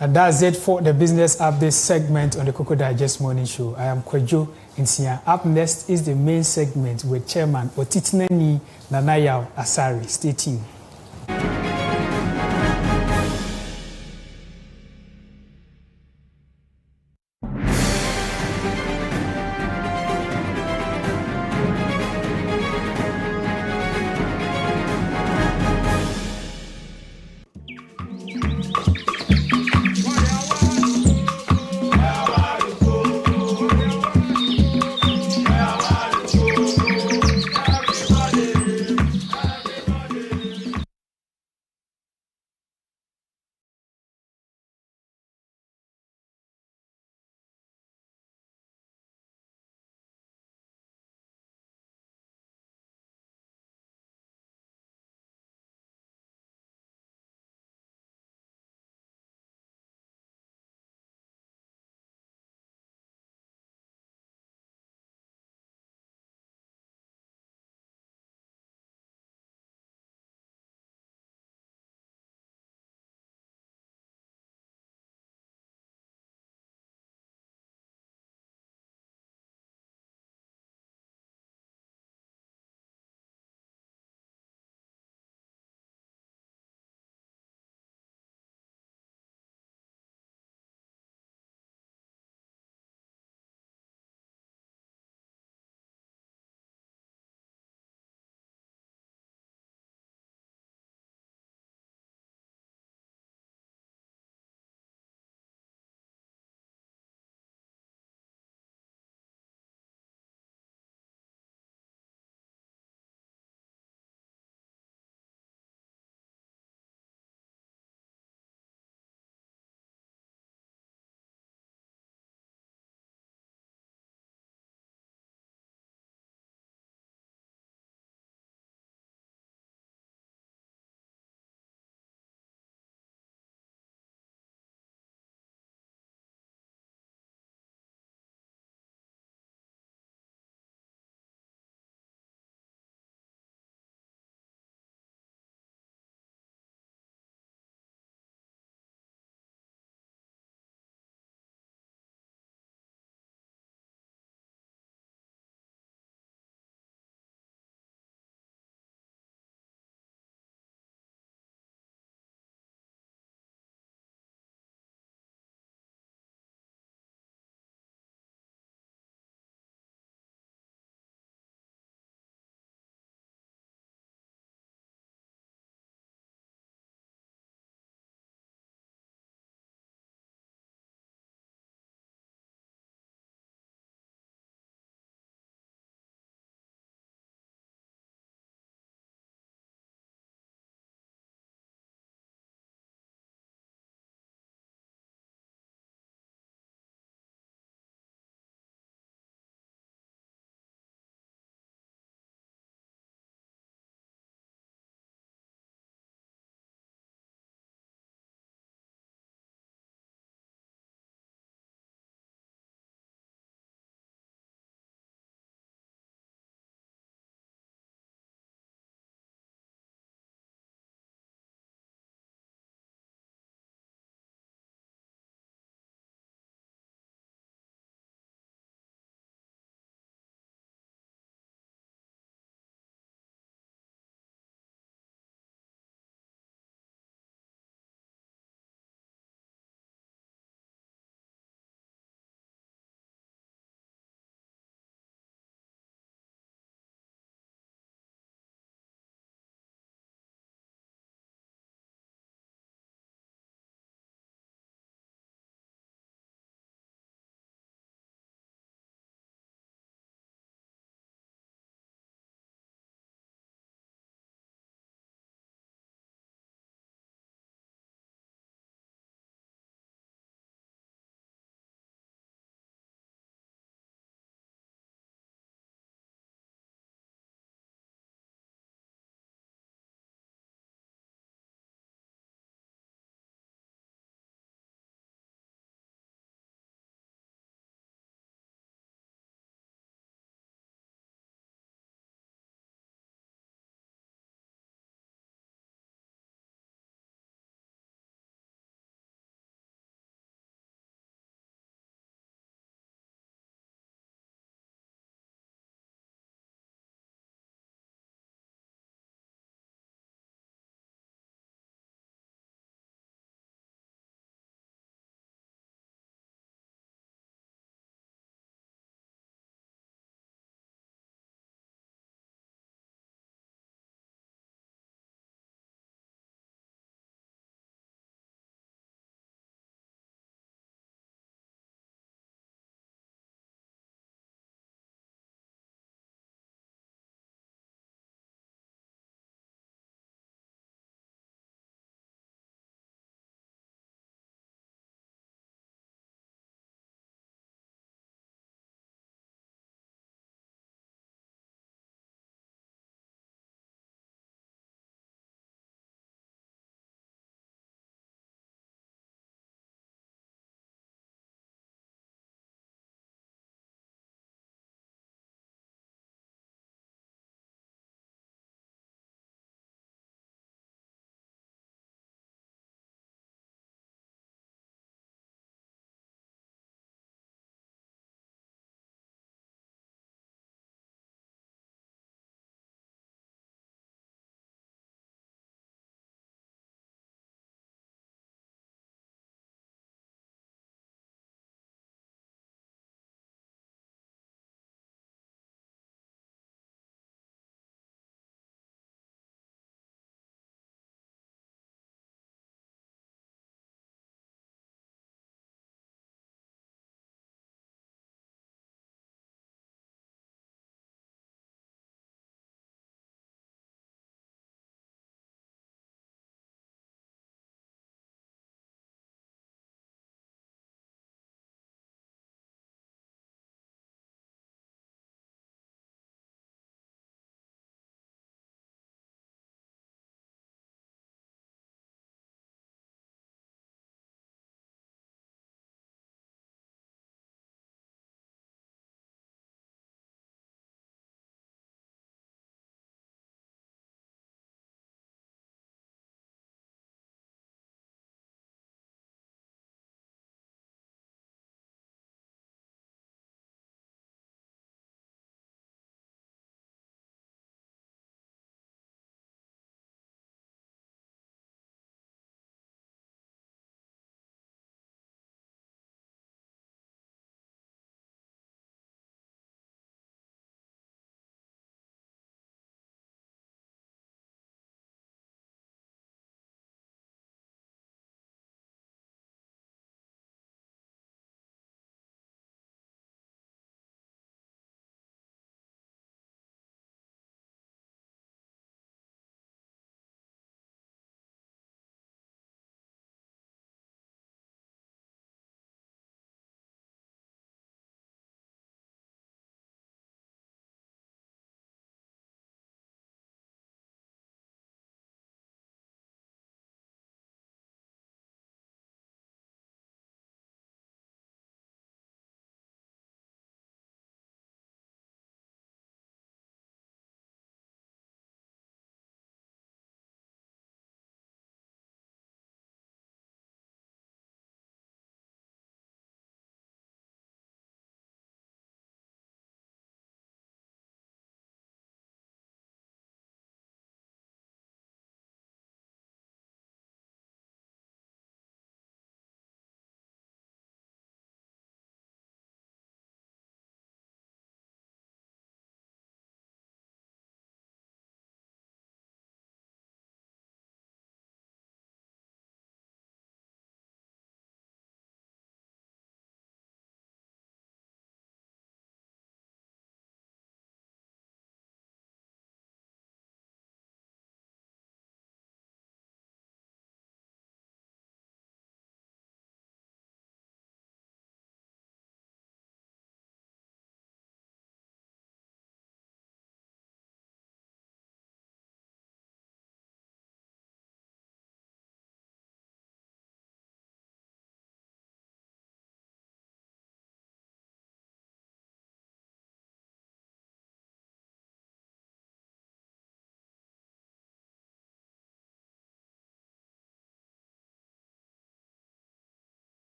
And that's it for the Business Update segment on the Koko Digest Morning Show. I am Kwadwo Nsia. Up next is the main segment with Chairman Otitnani Nanayao Asari. Stay tuned.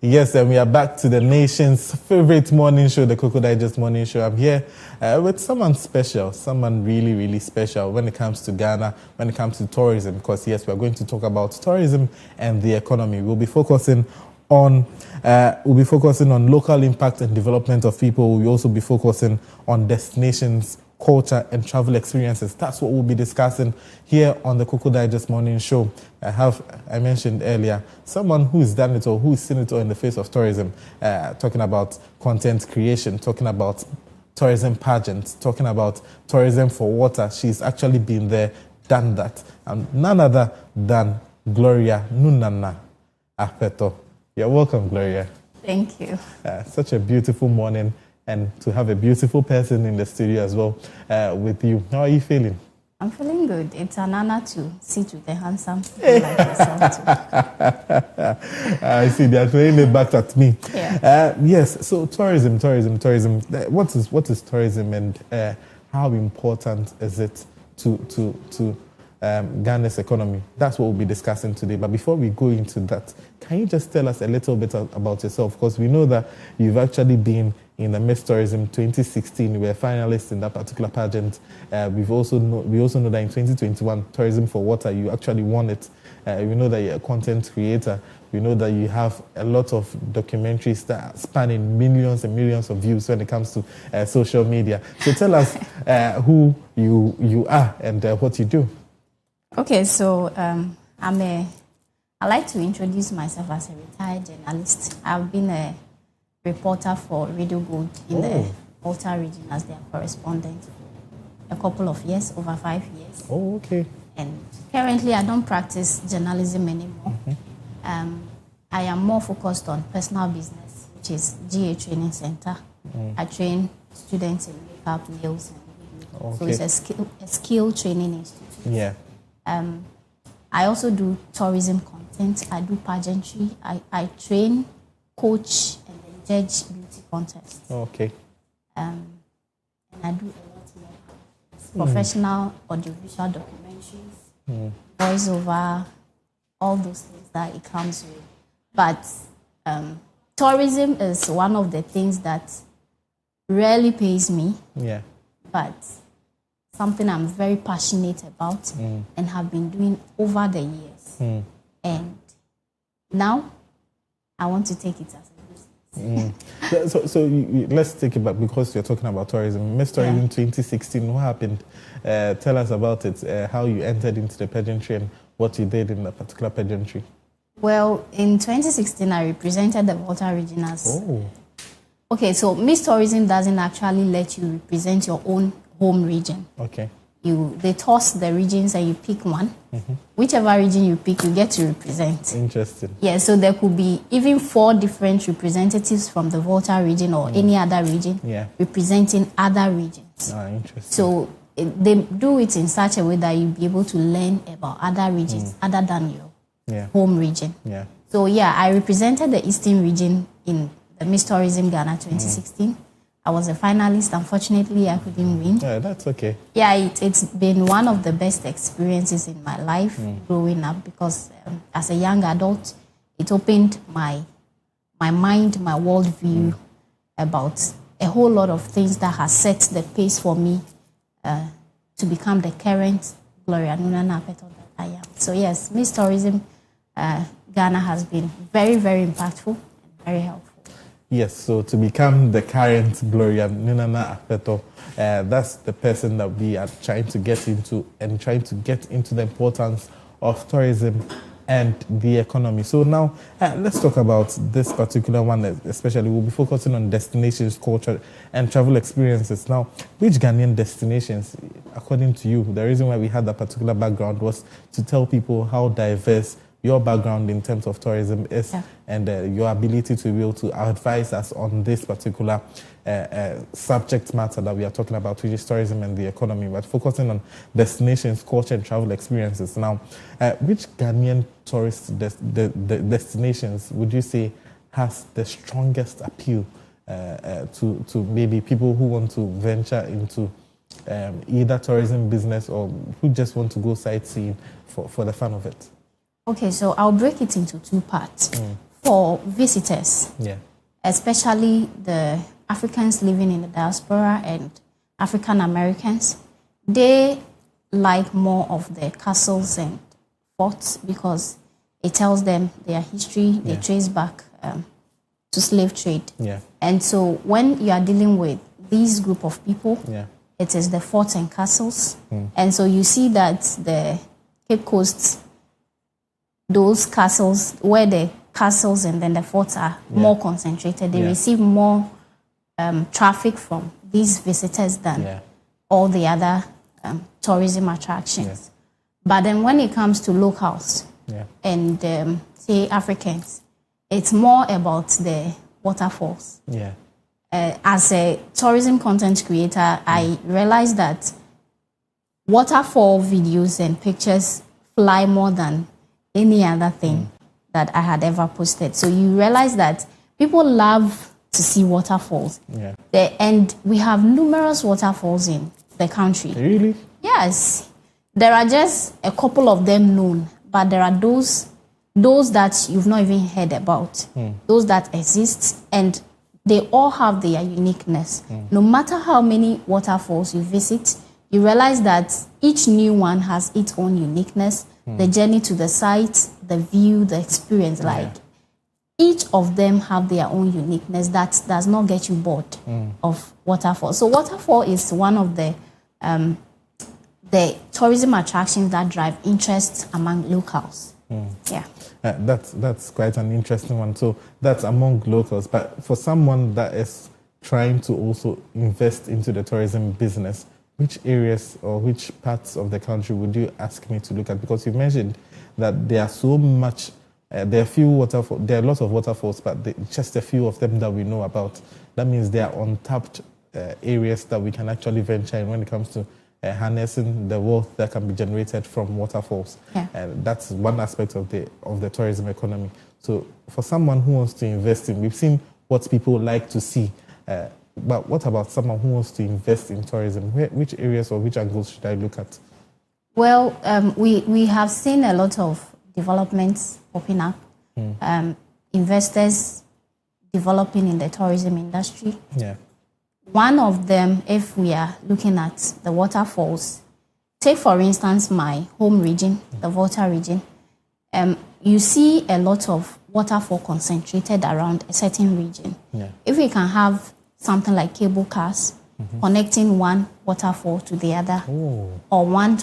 Yes, and we are back to the nation's favorite morning show, the Koko Digest Morning Show. I'm here with someone special, someone really, really special when it comes to Ghana, when it comes to tourism, because yes, we are going to talk about tourism and the economy. We'll be focusing on local impact and development of people. We'll also be focusing on destinations, culture and travel experiences. That's what we'll be discussing here on the Koko Digest Morning Show. I mentioned earlier, someone who's done it all, who's seen it all in the face of tourism, talking about content creation, talking about tourism pageants, talking about tourism for water. She's actually been there, done that. And none other than Gloria Nunana Apeto. You're welcome, Gloria. Thank you. Such a beautiful morning, and to have a beautiful person in the studio as well with you. How are you feeling? I'm feeling good. It's an honor to sit with a handsome people like yourself too. I see, they are throwing it back at me. Yeah. Yes, so tourism. What is tourism, and how important is it to Ghana's economy? That's what we'll be discussing today. But before we go into that, can you just tell us a little bit about yourself? Because we know that you've actually been in the Miss Tourism 2016. You were finalists in that particular pageant. We also know that in 2021, Tourism for Water, you actually won it. We know that you're a content creator. We know that you have a lot of documentaries that are spanning millions and millions of views when it comes to social media. So tell us who you are and what you do. Okay, so I like to introduce myself as a retired journalist. I've been a reporter for Radio Gold in the Volta region as their correspondent for a couple of years, over 5 years. Oh, okay. And currently I don't practice journalism anymore. Mm-hmm. I am more focused on personal business, which is GA Training Center. I train students in makeup, nails, and okay. So it's a skill training institute. Yeah. I also do tourism content. I do pageantry. I train, coach, and then judge beauty contests. Okay. And I do a lot more. Professional audiovisual documentaries, voiceover, all those things that it comes with. But tourism is one of the things that rarely pays me. Yeah. But something I'm very passionate about and have been doing over the years. And now I want to take it as a business. So let's take it back, because you're talking about tourism. Miss Tourism 2016, what happened? Tell us about it, how you entered into the pageantry and what you did in that particular pageantry. Well, in 2016, I represented the Volta region as... Okay, so Miss Tourism doesn't actually let you represent your own home region. Okay. They toss the regions and you pick one. Whichever region you pick, you get to represent. Interesting. Yeah, so there could be even 4 different representatives from the Volta region or any other region representing other regions. Interesting. So they do it in such a way that you'll be able to learn about other regions other than your home region. Yeah. So I represented the Eastern region in the Miss Tourism Ghana 2016. I was a finalist. Unfortunately, I couldn't win. Yeah, that's okay. Yeah, it's been one of the best experiences in my life growing up, because as a young adult, it opened my mind, my worldview about a whole lot of things that has set the pace for me to become the current Gloria Nunana Apeto that I am. So yes, Miss Tourism Ghana has been very, very impactful and very helpful. Yes, so to become the current Gloria Nunana Apeto, that's the person that we are trying to get into, and trying to get into the importance of tourism and the economy. So now, let's talk about this particular one, especially. We'll be focusing on destinations, culture, and travel experiences. Now, which Ghanaian destinations, according to you, the reason why we had that particular background was to tell people how diverse your background in terms of tourism is, and your ability to be able to advise us on this particular subject matter that we are talking about, which is tourism and the economy, but focusing on destinations, culture, and travel experiences. Now, which Ghanaian tourist destinations would you say has the strongest appeal to maybe people who want to venture into either tourism business or who just want to go sightseeing for the fun of it? Okay, so I'll break it into two parts. For visitors, especially the Africans living in the diaspora and African Americans, they like more of the castles and forts because it tells them their history. They trace back to slave trade. And so when you are dealing with these group of people, it is the forts and castles. And so you see that the Cape Coast, those castles, where the castles and then the forts are more concentrated, they receive more traffic from these visitors than all the other tourism attractions. But then when it comes to locals and say Africans, it's more about the waterfalls. As a tourism content creator, I realized that waterfall videos and pictures fly more than any other thing that I had ever posted. So you realize that people love to see waterfalls. And we have numerous waterfalls in the country. Really? Yes. There are just a couple of them known, but there are those that you've not even heard about, those that exist, and they all have their uniqueness. No matter how many waterfalls you visit, you realize that each new one has its own uniqueness. The journey to the site, the view, the experience, each of them have their own uniqueness that does not get you bored of waterfall. So waterfall is one of the tourism attractions that drive interest among locals. That's quite an interesting one. So that's among locals. But for someone that is trying to also invest into the tourism business, which areas or which parts of the country would you ask me to look at? Because you mentioned that there are so much, there are lots of waterfalls, but just a few of them that we know about. That means they are untapped areas that we can actually venture in when it comes to harnessing the wealth that can be generated from waterfalls. And that's one aspect of the tourism economy. So for someone who wants to invest in, we've seen what people like to see. But what about someone who wants to invest in tourism? Which areas or which angles should I look at? Well, we have seen a lot of developments popping up. Investors developing in the tourism industry. One of them, if we are looking at the waterfalls, take for instance my home region, the Volta region. You see a lot of waterfall concentrated around a certain region. If we can have something like cable cars connecting one waterfall to the other, or one